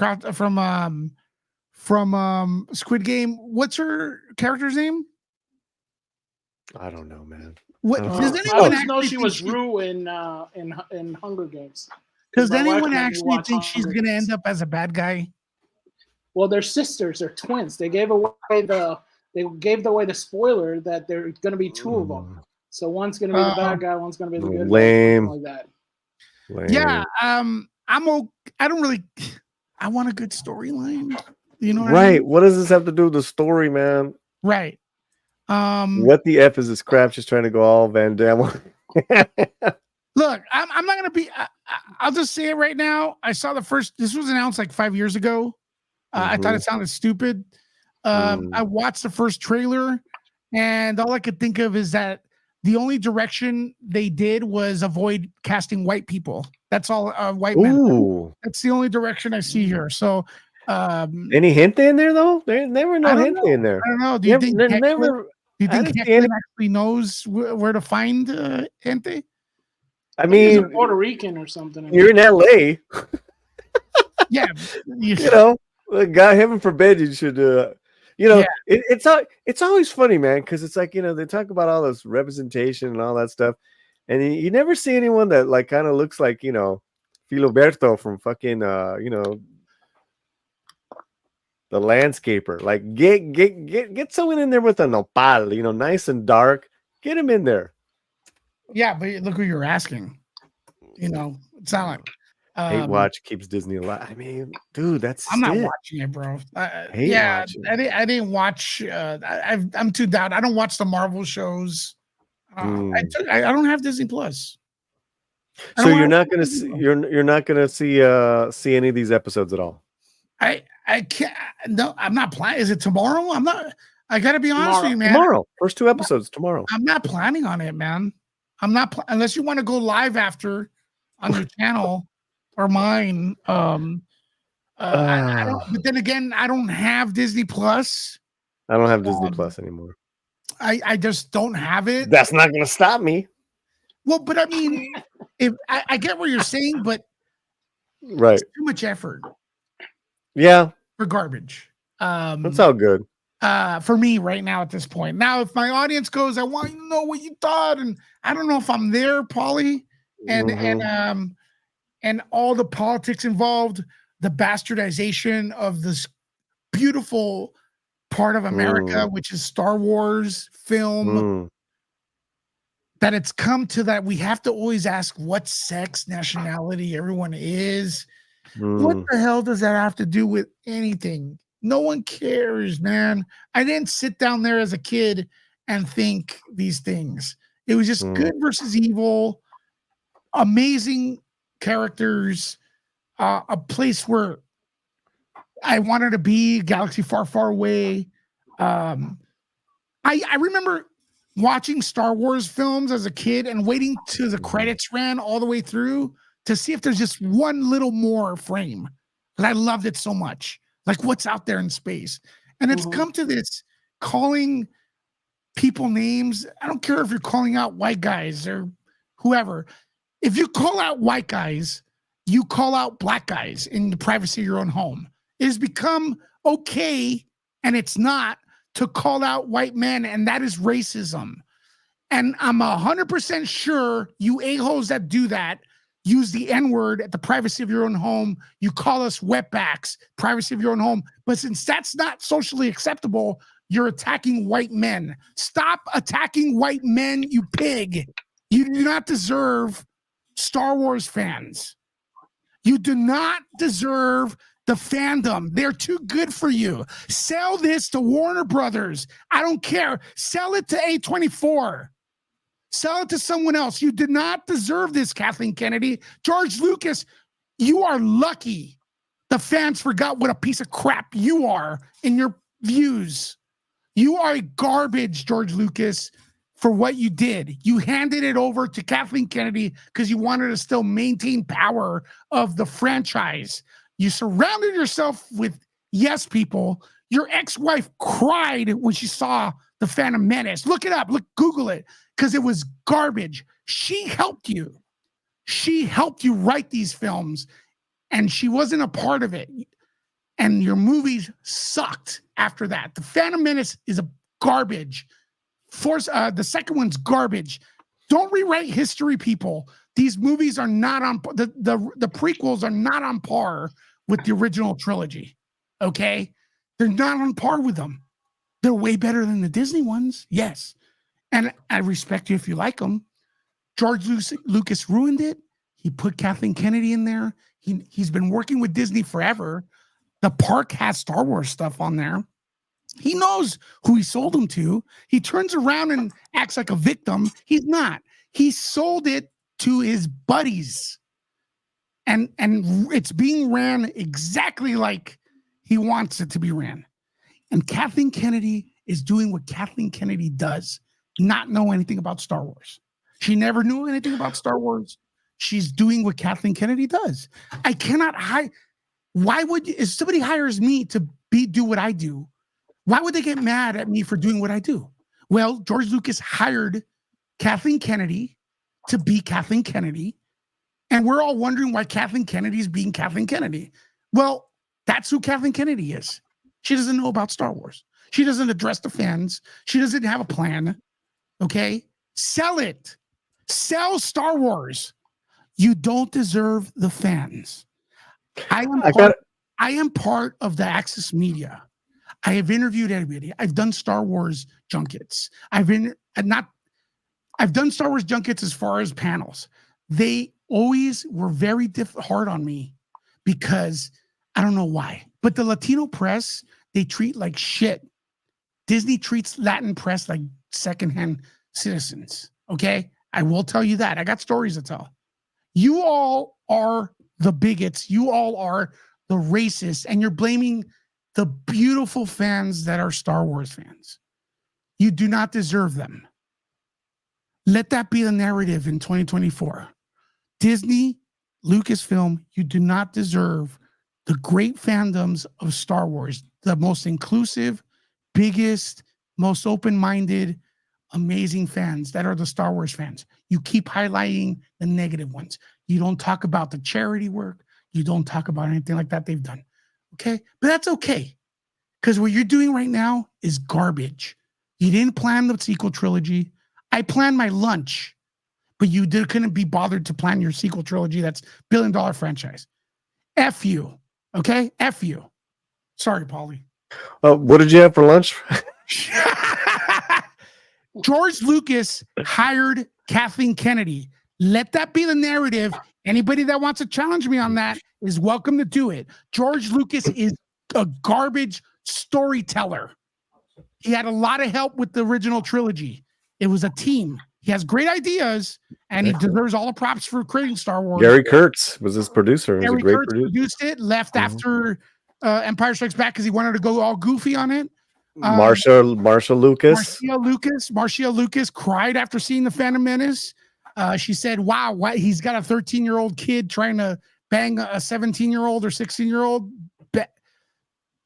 Squid Game. What's her character's name? I don't know, man. What does anyone know? She was Rue in Hunger Games. Does anyone actually think she's going to end up as a bad guy? Well, they're sisters. They're twins. They gave away the spoiler that there's going to be two of them. So one's going to be the bad guy, one's going to be the good guy. Something like that. Lame. Yeah, I don't really. I want a good storyline. You know, right? I mean? What does this have to do with the story, man? Right. What the F is this crap? Just trying to go all Van Damme. Look, I'm not gonna be. I'll just say it right now. I saw the first. This was announced like 5 years ago. I thought it sounded stupid. I watched the first trailer, and all I could think of is that the only direction they did was avoid casting white people. That's all. White men. That's the only direction I see here. So, any hint in there though? There never no hint in there. I don't know. Do you think Kathleen actually knows where to find gente? I mean, he's Puerto Rican or something. You're in LA. Yeah, you know, God, heaven forbid you should. You know, it's always funny, man, because it's like, you know, they talk about all this representation and all that stuff, and you never see anyone that like kind of looks like, you know, Filiberto from fucking you know, the landscaper. Like get someone in there with a nopal, you know, nice and dark. Get him in there. Yeah, but look who you're asking. You know, it's not like Hate Watch keeps Disney alive. I mean, dude, I'm not watching it, bro. I didn't watch. I'm too down. I don't watch the Marvel shows. I don't have Disney Plus. So you're not gonna see. You're not gonna see any of these episodes at all. I can't. No, I'm not planning. Is it tomorrow? I'm not. I gotta be honest with you, man. Tomorrow, first 2 episodes tomorrow. I'm not planning on it, man. I'm not unless you want to go live after on your channel or mine. I don't, but then again, I don't have Disney Plus. I don't have Disney Plus anymore. I just don't have it. That's not going to stop me. Well, but I mean, if I get what you're saying, but right, it's too much effort. Yeah, for garbage. That's all good. For me right now at this point. Now, if my audience goes, I want you to know what you thought, and I don't know if I'm there, Paulie, and all the politics involved, the bastardization of this beautiful part of America, which is Star Wars film, that it's come to that we have to always ask what sex, nationality everyone is. What the hell does that have to do with anything? No one cares, man. I didn't sit down there as a kid and think these things. It was just good versus evil, amazing characters, a place where I wanted to be, galaxy far, far away. I remember watching Star Wars films as a kid and waiting till the credits ran all the way through to see if there's just one little more frame, because I loved it so much. Like what's out there in space. And it's come to this calling people names. I don't care if you're calling out white guys or whoever. If you call out white guys, you call out black guys in the privacy of your own home. It has become okay, and it's not, to call out white men, and that is racism. And I'm 100% sure you a-holes that do that use the N-word at the privacy of your own home. You call us wetbacks, privacy of your own home. But since that's not socially acceptable, you're attacking white men. Stop attacking white men, you pig. You do not deserve Star Wars fans. You do not deserve the fandom. They're too good for you. Sell this to Warner Brothers. I don't care. Sell it to A24. Sell it to someone else. You did not deserve this, Kathleen Kennedy. George Lucas, you are lucky the fans forgot what a piece of crap you are in your views. You are garbage, George Lucas, for what you did. You handed it over to Kathleen Kennedy because you wanted to still maintain power of the franchise. You surrounded yourself with yes people. Your ex-wife cried when she saw The Phantom Menace. Look it up. Google it. Because it was garbage. She helped you. She helped you write these films, and she wasn't a part of it. And your movies sucked after that. The Phantom Menace is a garbage. The second one's garbage. Don't rewrite history, people. These movies are not on the prequels are not on par with the original trilogy. Okay, they're not on par with them. They're way better than the Disney ones, yes. And I respect you if you like them. George Lucas ruined it. He put Kathleen Kennedy in there. He's been working with Disney forever. The park has Star Wars stuff on there. He knows who he sold them to. He turns around and acts like a victim. He's not. He sold it to his buddies. And it's being ran exactly like he wants it to be ran. And Kathleen Kennedy is doing what Kathleen Kennedy does, not know anything about Star Wars. She never knew anything about Star Wars. She's doing what Kathleen Kennedy does. I cannot hire. Why would, if somebody hires me to do what I do, why would they get mad at me for doing what I do? Well, George Lucas hired Kathleen Kennedy to be Kathleen Kennedy. And we're all wondering why Kathleen Kennedy is being Kathleen Kennedy. Well, that's who Kathleen Kennedy is. She doesn't know about Star Wars. She doesn't address the fans. She doesn't have a plan. Okay? Sell it. Sell Star Wars. You don't deserve the fans. I am part of the Access Media. I have interviewed everybody. I've done Star Wars junkets. I've done Star Wars junkets as far as panels. They always were very hard on me because I don't know why. But the Latino press, they treat like shit. Disney treats Latin press like secondhand citizens. Okay? I will tell you that. I got stories to tell. You all are the bigots. You all are the racists. And you're blaming the beautiful fans that are Star Wars fans. You do not deserve them. Let that be the narrative in 2024. Disney, Lucasfilm, you do not deserve the great fandoms of Star Wars, the most inclusive, biggest, most open-minded, amazing fans that are the Star Wars fans. You keep highlighting the negative ones. You don't talk about the charity work. You don't talk about anything like that they've done. Okay? But that's okay. Because what you're doing right now is garbage. You didn't plan the sequel trilogy. I planned my lunch, but you couldn't be bothered to plan your sequel trilogy. That's billion-dollar franchise. F you. Okay? F you. Sorry, Paulie. What did you have for lunch? George Lucas hired Kathleen Kennedy. Let that be the narrative. Anybody that wants to challenge me on that is welcome to do it. George Lucas is a garbage storyteller. He had a lot of help with the original trilogy. It was a team. He has great ideas, and he deserves all the props for creating Star Wars. Gary Kurtz was his producer. Gary Kurtz produced it, left after Empire Strikes Back because he wanted to go all goofy on it. Marcia Lucas cried after seeing The Phantom Menace. She said, wow, he's got a 13-year-old kid trying to bang a 17-year-old or 16-year-old.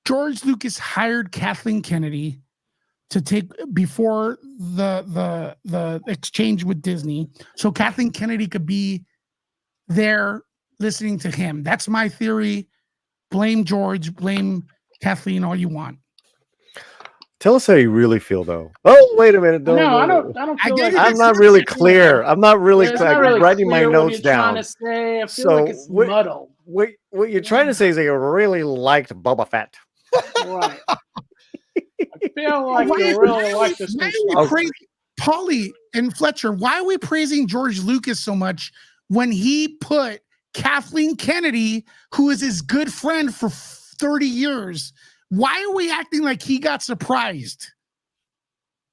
George Lucas hired Kathleen Kennedy to take before the exchange with Disney, so Kathleen Kennedy could be there listening to him. That's my theory. Blame George, blame Kathleen all you want. Tell us how you really feel, though. Oh, wait a minute. I don't feel like I'm not really clear. I'm not really clear. I'm writing my notes down. I feel like it's muddled. What you're trying to say is that you really liked Boba Fett. Right. I feel like you really like this. Paulie and Fletcher, why are we praising George Lucas so much when he put Kathleen Kennedy, who is his good friend for 30 years, why are we acting like he got surprised?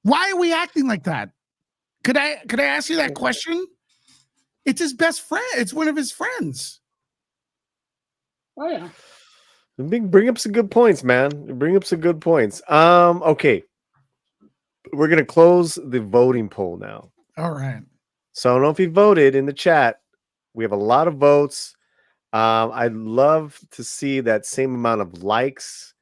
Why are we acting like that? Could I ask you that question? It's his best friend. It's one of his friends. Oh yeah. Bring up some good points, man. Bring up some good points. Okay. We're gonna close the voting poll now. All right. So I don't know if you voted in the chat. We have a lot of votes. I'd love to see that same amount of likes.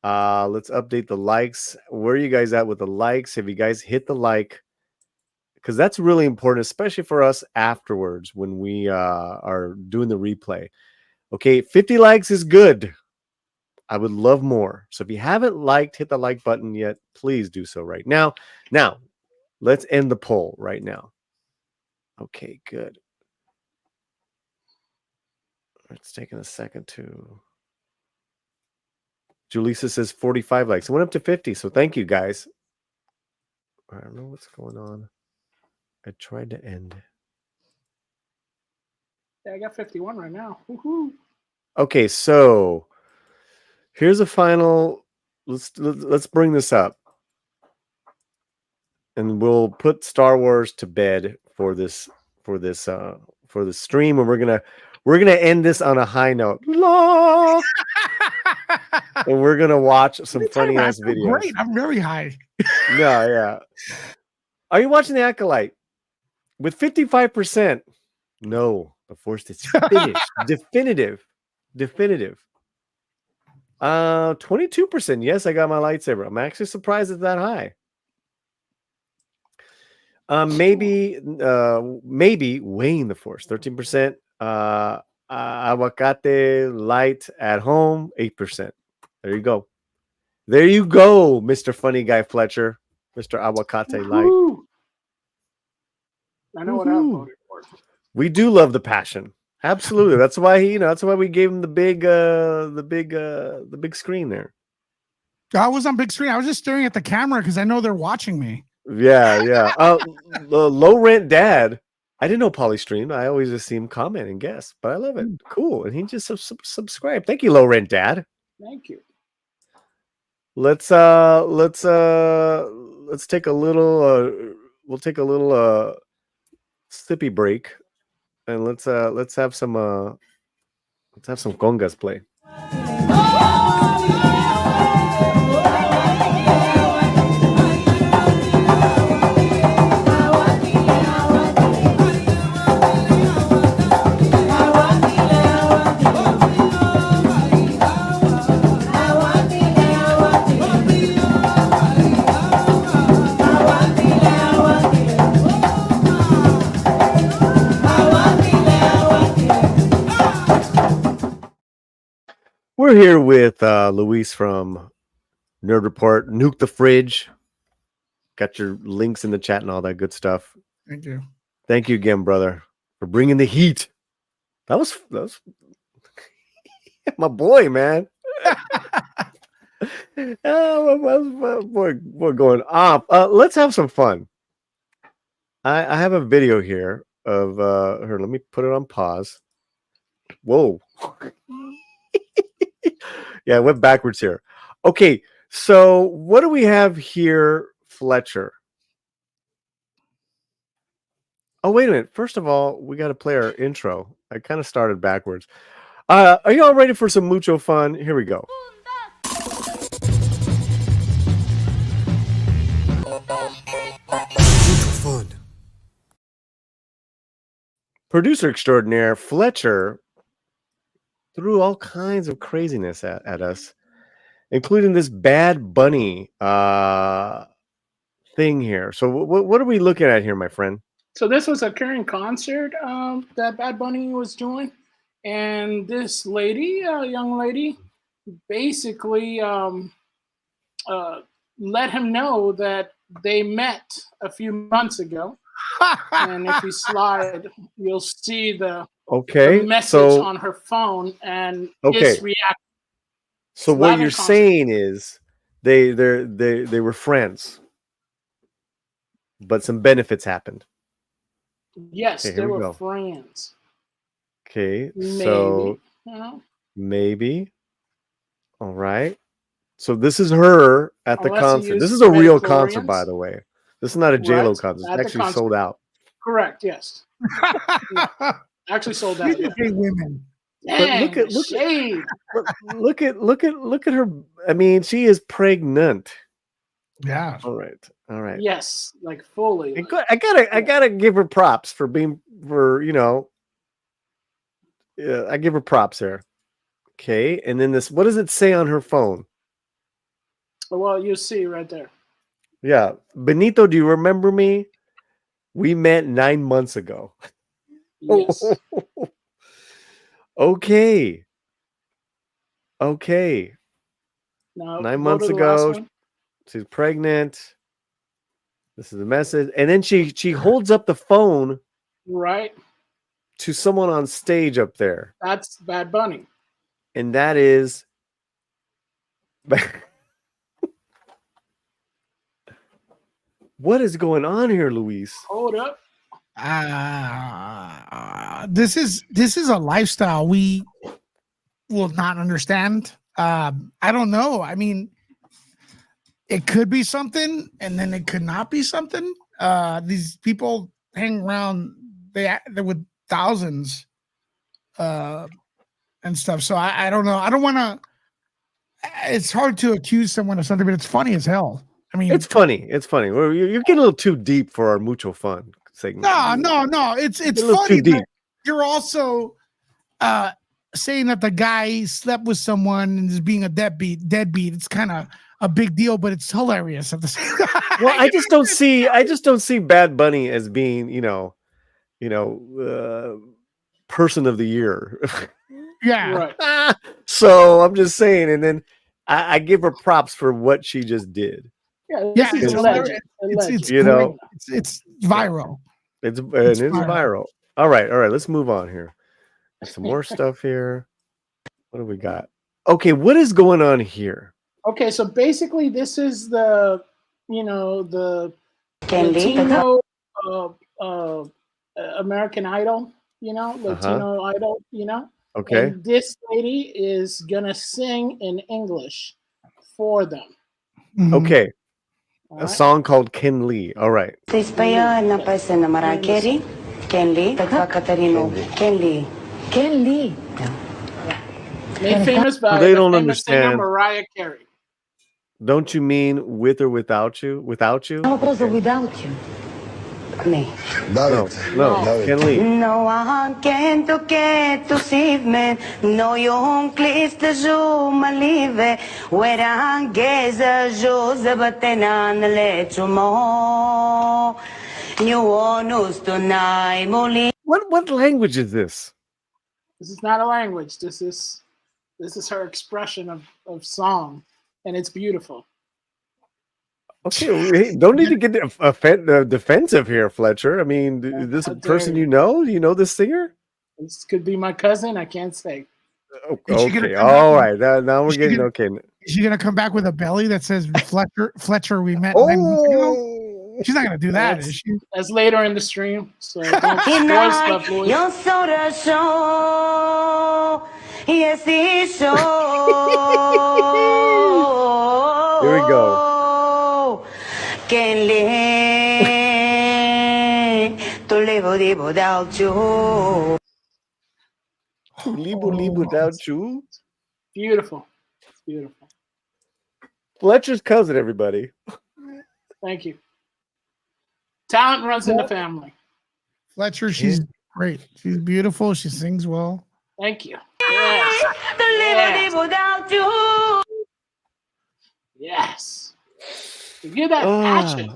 Let's update the likes. Where are you guys at with the likes? Have you guys hit the like? Because that's really important, especially for us afterwards when we are doing the replay. Okay, 50 likes is good. I would love more. So if you haven't liked, hit the like button yet, please do so right now. Now, let's end the poll right now. Okay, good. It's taking a second to Julissa says 45 likes. It went up to 50. So thank you guys. I don't know what's going on. I tried to end. Yeah, I got 51 right now. Woohoo. Okay, so here's a final. Let's bring this up, and we'll put Star Wars to bed for this stream, and we're gonna end this on a high note. And we're gonna watch some funny ass videos. Great, I'm very high. Yeah. Are you watching The Acolyte? With 55%, no, the Force is finished. Definitive. 22%. Yes, I got my lightsaber. I'm actually surprised it's that high. Maybe weighing the Force. 13%. Aguacate light at home. 8%. There you go. Mr. Funny Guy Fletcher. Mr. Aguacate light. I know what I voted for. We do love the passion. Absolutely. That's why that's why we gave him the big screen there. I was on big screen. I was just staring at the camera because I know they're watching me. Yeah. Low rent dad. I didn't know Polly streamed. I always just see him comment and guess, but I love it. Cool. And he just subscribed. Thank you, Low Rent Dad. Thank you. Let's take a little we'll take a little sippy break, and let's have some congas play. We're here with Luis from Nerd Report. Nuke the Fridge. Got your links in the chat and all that good stuff. Thank you. Thank you again, brother, for bringing the heat. That was my boy, man. We're going off. Let's have some fun. I have a video here of her. Let me put it on pause. Whoa. Yeah, I went backwards here. Okay, so what do we have here, Fletcher? Oh, wait a minute. First of all, we got to play our intro. I kind of started backwards. Are you all ready for some mucho fun? Here we go. Fun. Producer extraordinaire Fletcher threw all kinds of craziness at us, including this Bad Bunny thing here. So what are we looking at here, my friend? So this was a current concert that Bad Bunny was doing, and this lady, young lady, basically let him know that they met a few months ago. And if you slide, you'll see the message on her phone and his reaction. So what you're saying is they were friends, but some benefits happened. Yes, they were friends. Okay, so maybe. All right. So this is her at the concert. This is a real concert, by the way. This is not a JLO concert. It's actually sold out. Correct. Yes. Actually sold out. Yeah. Women. Dang, look at her. I mean, she is pregnant. Yeah. All right. Yes, like fully. I gotta give her props for I give her props there. Okay, and then this. What does it say on her phone? Well, you see right there. Yeah, Benito, do you remember me? We met 9 months ago. Yes. Okay. Now, 9 months ago, she's pregnant. This is the message, and then she holds up the phone, right, to someone on stage up there. That's Bad Bunny, and that is What is going on here, Luis? Hold up. This is a lifestyle we will not understand. I don't know. I mean, it could be something, and then it could not be something. These people hang around they're with thousands and stuff. So I don't know. I don't want to. It's hard to accuse someone of something, but it's funny as hell. I mean, it's funny. It's funny. Well, you're getting a little too deep for our mucho fun segment. No. It's funny. But you're also saying that the guy slept with someone and is being a deadbeat. It's kind of a big deal, but it's hilarious at the same time. Well, I just don't see Bad Bunny as being, person of the year. Yeah. Right. So I'm just saying, and then I give her props for what she just did. Yeah, it's legend. It's viral. It's viral. All right. Let's move on here. Some more stuff here. What do we got? Okay, what is going on here? Okay, so basically, this is the Latino American Idol. Latino Idol. Okay. And this lady is gonna sing in English for them. Okay. Right. A song called Ken Lee. All right. Made famous by they don't understand understand Mariah Carey. Don't you mean with or without you? Without you? No, without you. Me. No, Ken Lee. No one can to get to save me. No yung clis to jo malive. Where I geza jo zabatenan let you mo. You want us to night moli. What language is this? This is not a language. This is her expression of song, and it's beautiful. Okay, don't need to get defensive here, Fletcher. I mean, is this a person you know? Do you know this singer? This could be my cousin. I can't say. Okay, all right. Now we're getting okay. Is she gonna come back with a belly that says Fletcher? We met. She's not gonna do that, is she? That's later in the stream. So don't spoil stuff, Louis. Yes, Here we go. Can't live to live without you. To live without you. Beautiful. It's beautiful. Fletcher's cousin, everybody. Thank you. Talent runs in the family. Fletcher, she's great. She's beautiful. She sings well. Thank you. To live without you. Yes. You get that passion.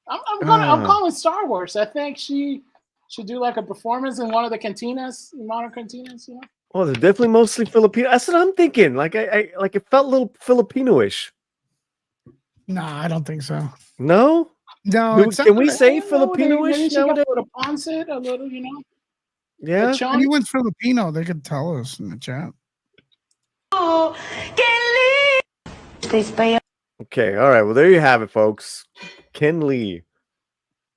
I'm calling Star Wars. I think she should do like a performance in one of the cantinas, modern cantinas. Oh, they're definitely mostly Filipino. That's what I'm thinking. Like I it felt a little Filipino-ish. No, I don't think so. No. Can we say Filipino-ish nowadays? A little, Yeah. If anyone's Filipino, they could tell us in the chat. Okay, all right. Well, there you have it, folks. Ken Lee.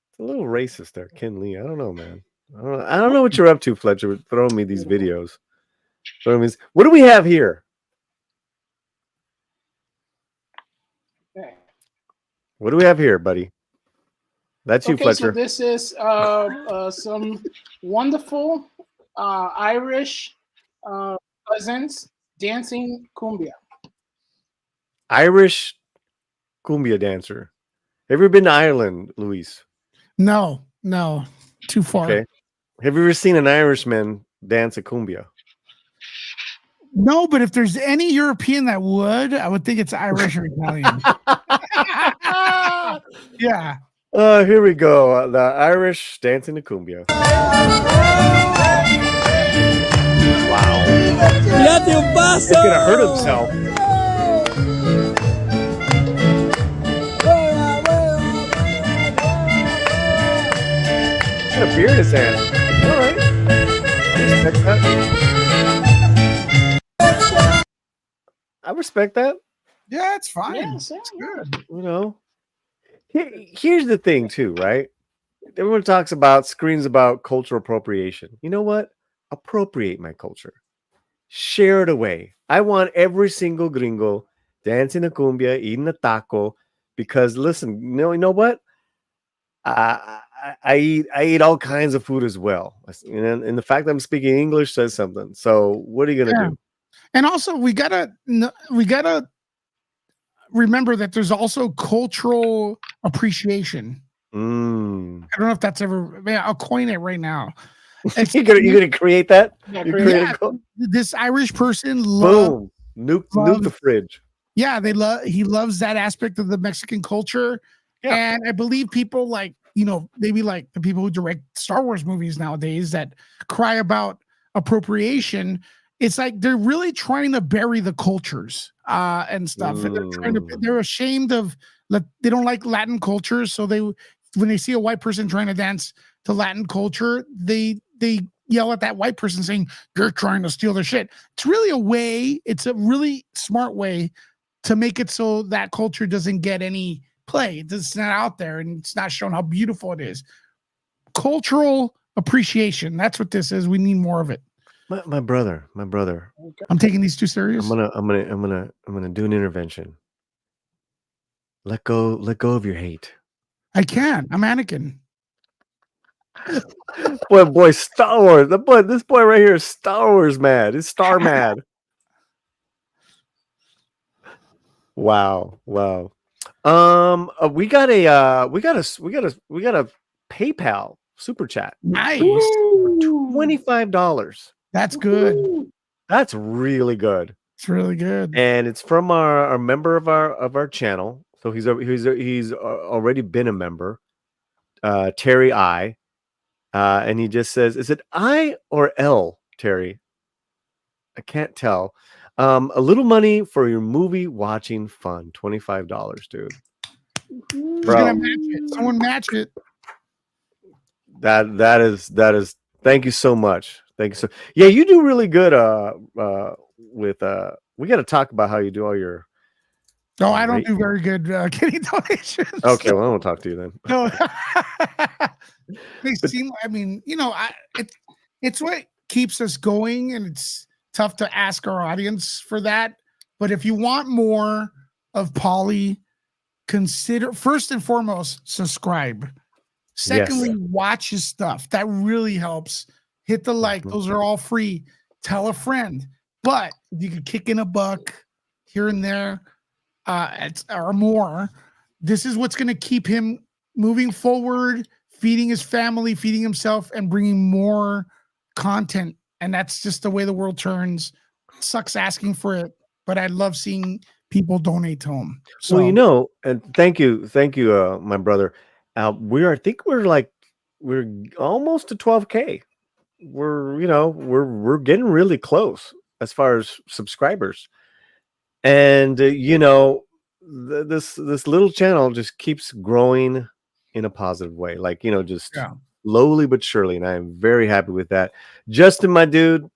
It's a little racist there, Ken Lee. I don't know, man. I don't know what you're up to, Fletcher, with throwing me these videos. What do we have here? Okay. What do we have here, buddy? That's you, Fletcher. So this is some wonderful Irish cousins dancing cumbia. Irish cumbia dancer. Have you ever been to Ireland, Luis? No, too far. Okay. Have you ever seen an Irishman dance a cumbia? No, but if there's any European that would, I would think it's Irish or Italian. Yeah. Here we go. The Irish dancing the cumbia. Wow. He's gonna hurt himself. A beer in his hand. All right. Respect that. I respect that. Yeah, it's fine. Yeah, it's good. You know, here's the thing too, right? Everyone talks about screens about cultural appropriation. You know what? Appropriate my culture. Share it away. I want every single gringo dancing a cumbia, eating a taco, because listen, you know what? I eat all kinds of food as well, and the fact that I'm speaking English says something. So what are you gonna do? And also, we gotta remember that there's also cultural appreciation. I don't know if that's ever. Man, I'll coin it right now. You're gonna create that? Yeah, this Irish person boom, nuke the fridge. Yeah, he loves that aspect of the Mexican culture. Yeah. And I believe people like, maybe like the people who direct Star Wars movies nowadays that cry about appropriation. It's like they're really trying to bury the cultures and stuff. And they're ashamed of, they don't like Latin culture. So when they see a white person trying to dance to Latin culture, they yell at that white person saying, you're trying to steal their shit. It's a really smart way to make it so that culture doesn't get any play. It's not out there and it's not shown how beautiful it is. Cultural appreciation. That's what this is. We need more of it. My brother. I'm taking these too serious. I'm gonna do an intervention. Let go of your hate. I can't. I'm Anakin. boy, Star Wars. This boy right here is Star Wars mad. He's Star mad. Wow. We got a PayPal super chat. Nice. $25. That's good. That's really good. It's really good. And it's from our member of our channel. So he's already been a member. Terry I. And he just says, is it I or L, Terry? I can't tell. A little money for your movie watching fun. $25, dude. Who's gonna match it? Someone match it. That is thank you so much. Thank you so. Yeah, you do really good with we got to talk about how you do all your. No, I don't do very good getting donations. Okay, well, I won't talk to you then. No. They seem, it's what keeps us going, and it's tough to ask our audience for that. But if you want more of Pauly, consider first and foremost, subscribe. Secondly, watch his stuff. That really helps. Hit the like. Those are all free. Tell a friend. But if you could kick in a buck here and there, or more, this is what's going to keep him moving forward, feeding his family, feeding himself, and bringing more content. And that's just the way the world turns. It sucks asking for it, but I love seeing people donate to him. So, well, and thank you, my brother. I think we're almost to 12K. We're getting really close as far as subscribers, and this little channel just keeps growing in a positive way, slowly but surely, and I am very happy with that. Justin, my dude,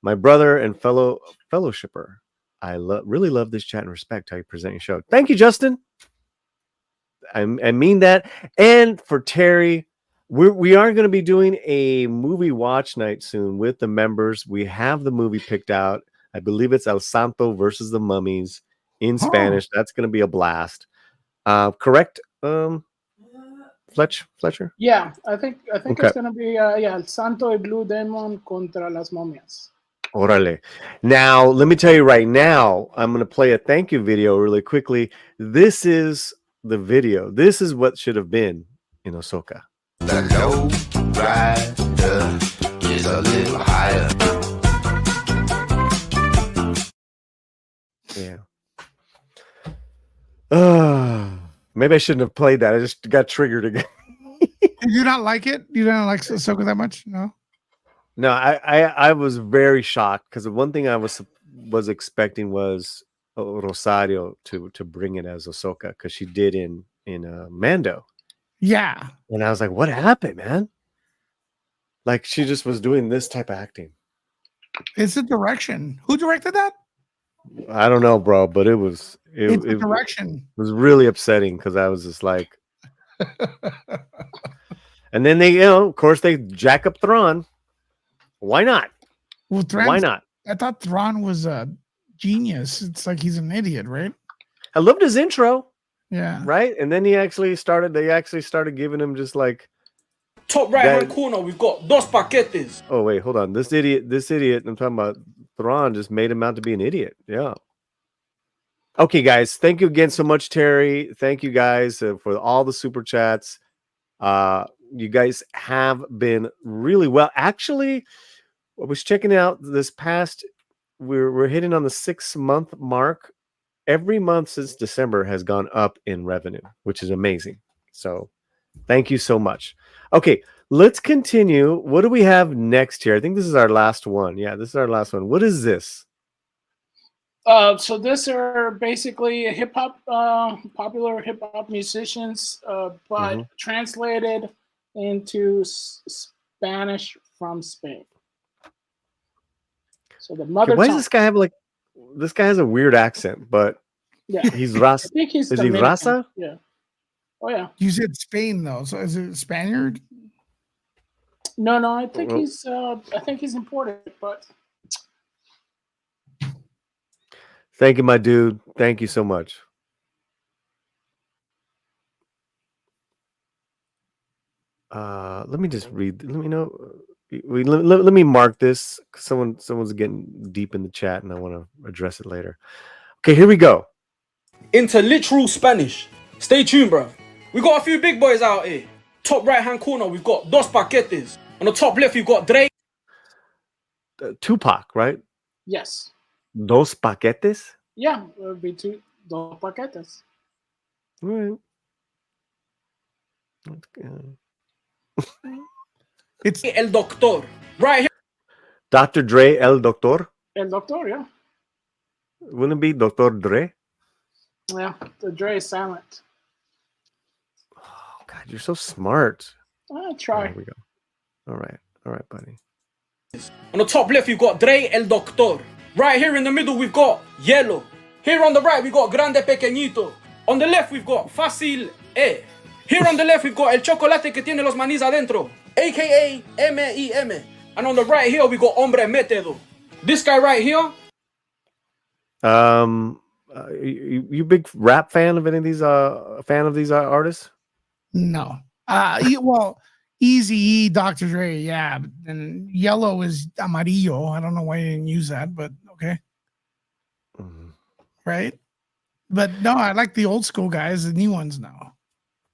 my brother and fellowshipper, I really love this chat and respect how you present your show. Thank you, Justin. I mean that. And for Terry, we are going to be doing a movie watch night soon with the members. We have the movie picked out. I believe it's El Santo versus the Mummies in Spanish. That's going to be a blast. Correct, Fletcher? Yeah, I think it's going to be El Santo y Blue Demon contra las momias. Orale. Now, let me tell you right now, I'm going to play a thank you video really quickly. This is the video. This is what should have been in Osaka. The low rider is a little higher. Yeah. Maybe I shouldn't have played that. I just got triggered again. Did you not like it? You don't like Osaka that much? No. No, I was very shocked because the one thing I was expecting was Rosario to bring it as Ahsoka because she did in Mando. Yeah. And I was like, what happened, man? Like she just was doing this type of acting. It's a direction. Who directed that? I don't know, bro, but it was direction. It was really upsetting because I was just like, and then they, of course, they jack up Thrawn. Why not? Well, why not? I thought Thrawn was a genius. It's like he's an idiot, right? I loved his intro. Yeah. Right, and then they actually started giving him just like top right hand corner. We've got dos paquetes. Oh wait, hold on. This idiot. I'm talking about Thrawn. Just made him out to be an idiot. Yeah. Okay, guys. Thank you again so much, Terry. Thank you guys for all the super chats. You guys have been really well. Actually, I was checking out this past. We're hitting on the 6-month mark. Every month since December has gone up in revenue, which is amazing. So thank you so much. Okay, let's continue. What do we have next here? I think this is our last one. Yeah, this is our last one. What is this? So this are basically hip hop, popular hip hop musicians, but translated into Spanish from Spain. So the mother. Why does this guy have like? This guy has a weird accent, but yeah, he's Raza. I think he's is he Raza? Yeah. Oh yeah. You said Spain though, so is it Spaniard? No, I think he's imported, but. Thank you, my dude. Thank you so much. Let me just read. Let me know. Let me mark this. Someone's getting deep in the chat, and I want to address it later. Okay, here we go. Into literal Spanish. Stay tuned, bro. We got a few big boys out here. Top right hand corner, we've got dos paquetes. On the top left, we've got Dre. Tupac, right? Yes. Dos paquetes. Yeah, it would be dos paquetes. All right. It's El Doctor. Right here. Dr. Dre, El Doctor. El Doctor, yeah. Wouldn't it be Dr. Dre? Yeah, the Dre is silent. Oh, God, you're so smart. I'll try. There we go. All right, buddy. On the top left, we've got Dre, El Doctor. Right here in the middle, we've got JLO. Here on the right, we've got Grande Pequeñito. On the left, we've got Fácil E. Here on the left, we've got El Chocolate que tiene los manís adentro, a.k.a. M.I.M. And on the right here, we got Hombre Método. This guy right here. You big rap fan of any of these artists? No. Well, Easy, Dr. Dre, yeah. And yellow is amarillo. I don't know why you didn't use that, but okay. Right? But no, I like the old school guys, the new ones now.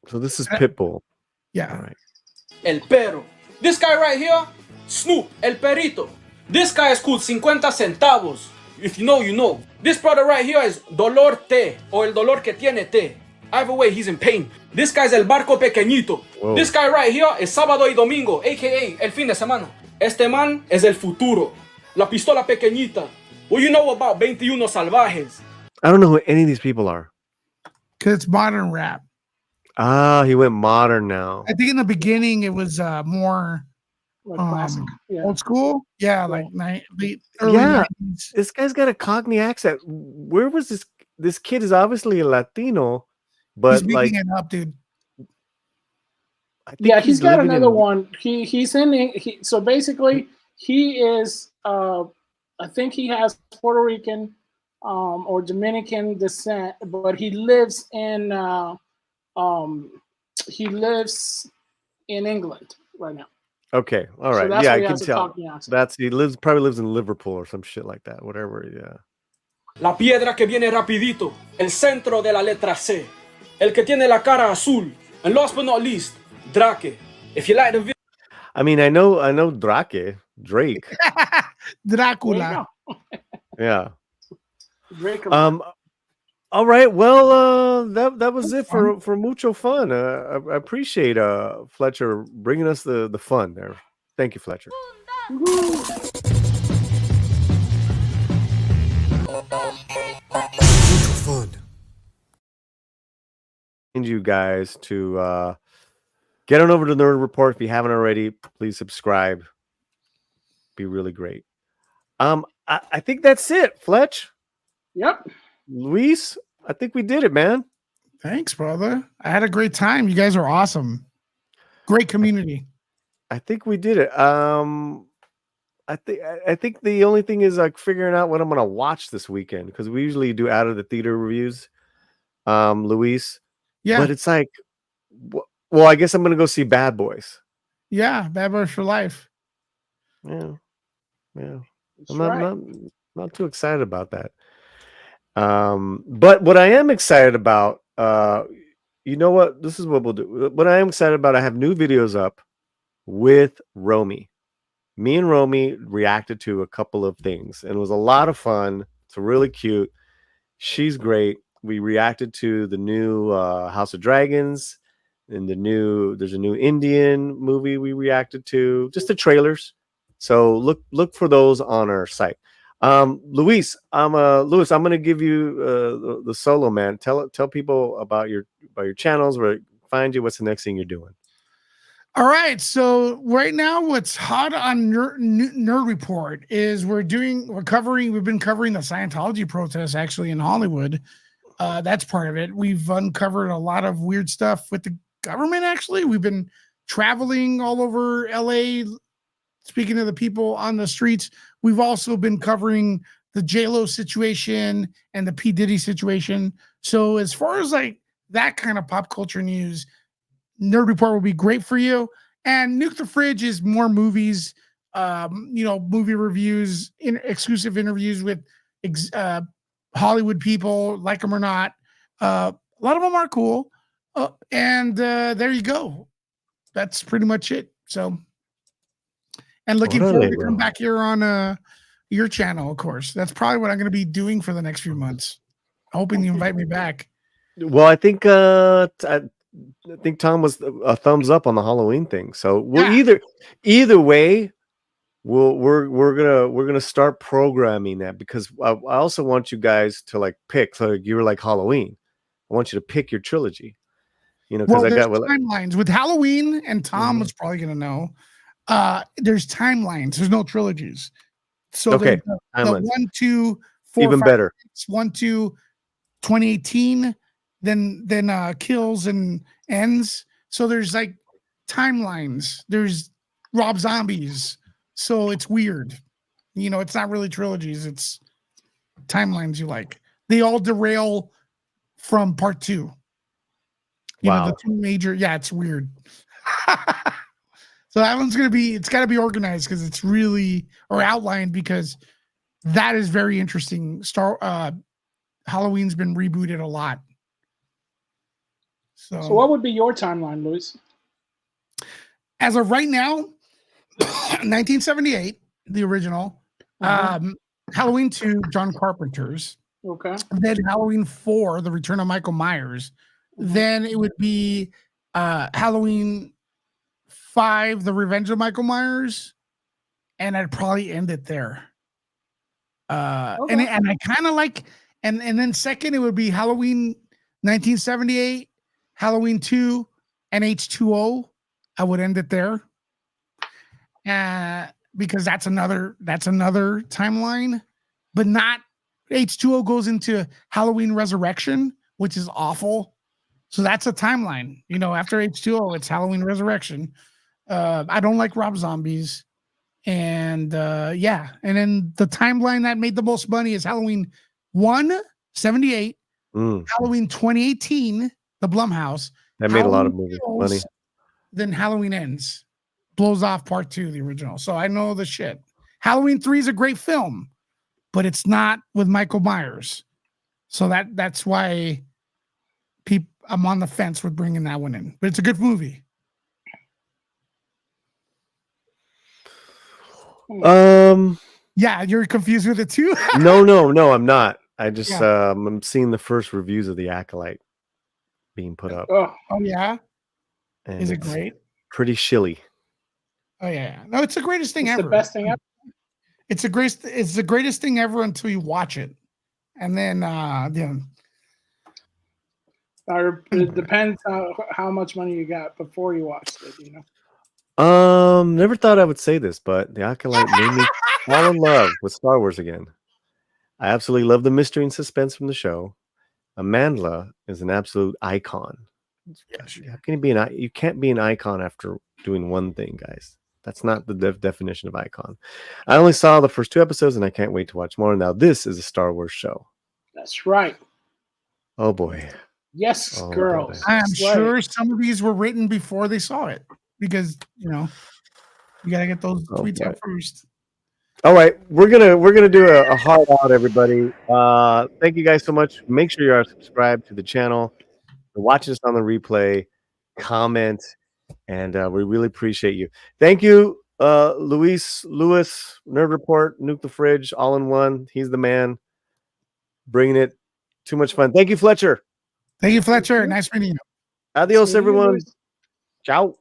So this is Pitbull. Yeah. All right. El Perro. This guy right here, Snoop, El Perito. This guy is called 50 centavos. If you know, you know. This brother right here is Dolor T, or El Dolor que tiene T. Either way, he's in pain. This guy's El Barco Pequeñito. Whoa. This guy right here is Sábado y Domingo, a.k.a. El Fin de Semana. Este man es El Futuro. La Pistola Pequeñita. What you know about 21 Salvajes? I don't know who any of these people are. Because it's modern rap. Ah, he went modern now. I think in the beginning it was more classic. Old school. Yeah, like early 90s. This guy's got a Cockney accent. Where was this? This kid is obviously a Latino, but he's making it up, dude. Yeah, he's got another one. So basically he is I think he has Puerto Rican or Dominican descent, but he lives in England right now. Okay, all right. So yeah, I can tell. He probably lives in Liverpool or some shit like that. Whatever. Yeah. La piedra que viene rapidito, el centro de la letra C, el que tiene la cara azul, and last but not least, Drake. If you like the video, I mean, I know Drake. Dracula. Yeah. Dracula. All right. Well, that was it for Mucho Fun. I appreciate Fletcher bringing us the fun there. Thank you, Fletcher. Fun. And you guys to get on over to Nerd Report if you haven't already. Please subscribe. Be really great. I think that's it, Fletch. Yep. Luis, I think we did it, man. Thanks, brother. I had a great time. You guys are awesome. Great community. I think we did it. I think the only thing is like figuring out what I'm gonna watch this weekend, because we usually do out of the theater reviews. Luis. Yeah. But it's like, well, I guess I'm gonna go see Bad Boys. Yeah, Bad Boys for Life. Yeah. That's I'm not too excited about that. But what I am excited about, you know what? This is what we'll do. What I am excited about, I have new videos up with Romy. Me and Romy reacted to a couple of things, and it was a lot of fun. It's really cute. She's great. We reacted to the new House of Dragons, and there's a new Indian movie we reacted to, just the trailers. So look for those on our site. Luis, I'm gonna give you the solo, man. Tell people about your channels, where to find you, what's the next thing you're doing. All right, so right now, what's hot on Nerd Report is we've been covering the Scientology protests actually in Hollywood. That's part of it. We've uncovered a lot of weird stuff with the government. Actually, we've been traveling all over LA, speaking to the people on the streets. We've also been covering the JLO situation and the P. Diddy situation. So as far as like that kind of pop culture news, Nerd Report will be great for you. And Nuke the Fridge is more movies, movie reviews, exclusive interviews with Hollywood people, like them or not. A lot of them are cool. And there you go. That's pretty much it. So, and looking forward to come back here on your channel, of course. That's probably what I'm going to be doing for the next few months. Hoping you invite me back. Well, I think Tom was a thumbs up on the Halloween thing. So we'll either way, we're gonna start programming that, because I also want you guys to like pick. So you were like Halloween. I want you to pick your trilogy. Because I got timelines with Halloween, and Tom was probably gonna know. There's timelines. There's no trilogies. So okay, the 1, 2, 4, even 5, better. 6, 1, 2, 2018. Then kills and ends. So there's like timelines. There's Rob Zombies. So it's weird. It's not really trilogies. It's timelines you like. They all derail from part 2. The two major. Yeah, it's weird. So that one's it's got to be organized, because it's really, or outlined, because that is very interesting. Halloween's been rebooted a lot. So what would be your timeline, Luis? As of right now, 1978, the original. Halloween 2, John Carpenter's. Okay. Then Halloween 4, The Return of Michael Myers. Then it would be Halloween 5, The Revenge of Michael Myers. And I'd probably end it there. And I kind of like, and then second, it would be Halloween 1978, Halloween 2, and H2O. I would end it there. Because that's another timeline, but not H2O goes into Halloween Resurrection, which is awful. So that's a timeline. After H2O, it's Halloween Resurrection. I don't like Rob Zombies. And and then the timeline that made the most money is Halloween 1, 78, Halloween 2018, the Blumhouse. That made a lot of money. Then Halloween Ends. Blows off part 2, the original. So I know the shit. Halloween 3 is a great film, but it's not with Michael Myers. So that's why I'm on the fence with bringing that one in. But it's a good movie. Yeah, you're confused with it too? No, I'm not. I just I'm seeing the first reviews of The Acolyte being put up. Oh yeah. And is it great? Pretty shilly. Oh yeah. No, it's the greatest thing ever. The best thing ever. It's the greatest thing ever until you watch it. And then it depends how much money you got before you watched it, Never thought I would say this, but The Acolyte made me fall in love with Star Wars again. I absolutely love the mystery and suspense from the show. Amandla is an absolute icon. How can you be you can't be an icon after doing one thing, guys. That's not the definition of icon. I only saw the first 2 episodes, and I can't wait to watch more. Now, this is a Star Wars show. That's right. Oh, boy. Yes, girls. I'm sure some of these were written before they saw it because, you know, you got to get those tweets out first. All right, we're gonna do a hard out, everybody. Thank you guys so much. Make sure you are subscribed to the channel, watch us on the replay, comment, and we really appreciate you. Thank you, Lewis, Nerd Report, Nuke the Fridge, all in one. He's the man, bringing it. Too much fun. Thank you, Fletcher. Thank you, Fletcher. Nice meeting you. Adios, everyone. Ciao.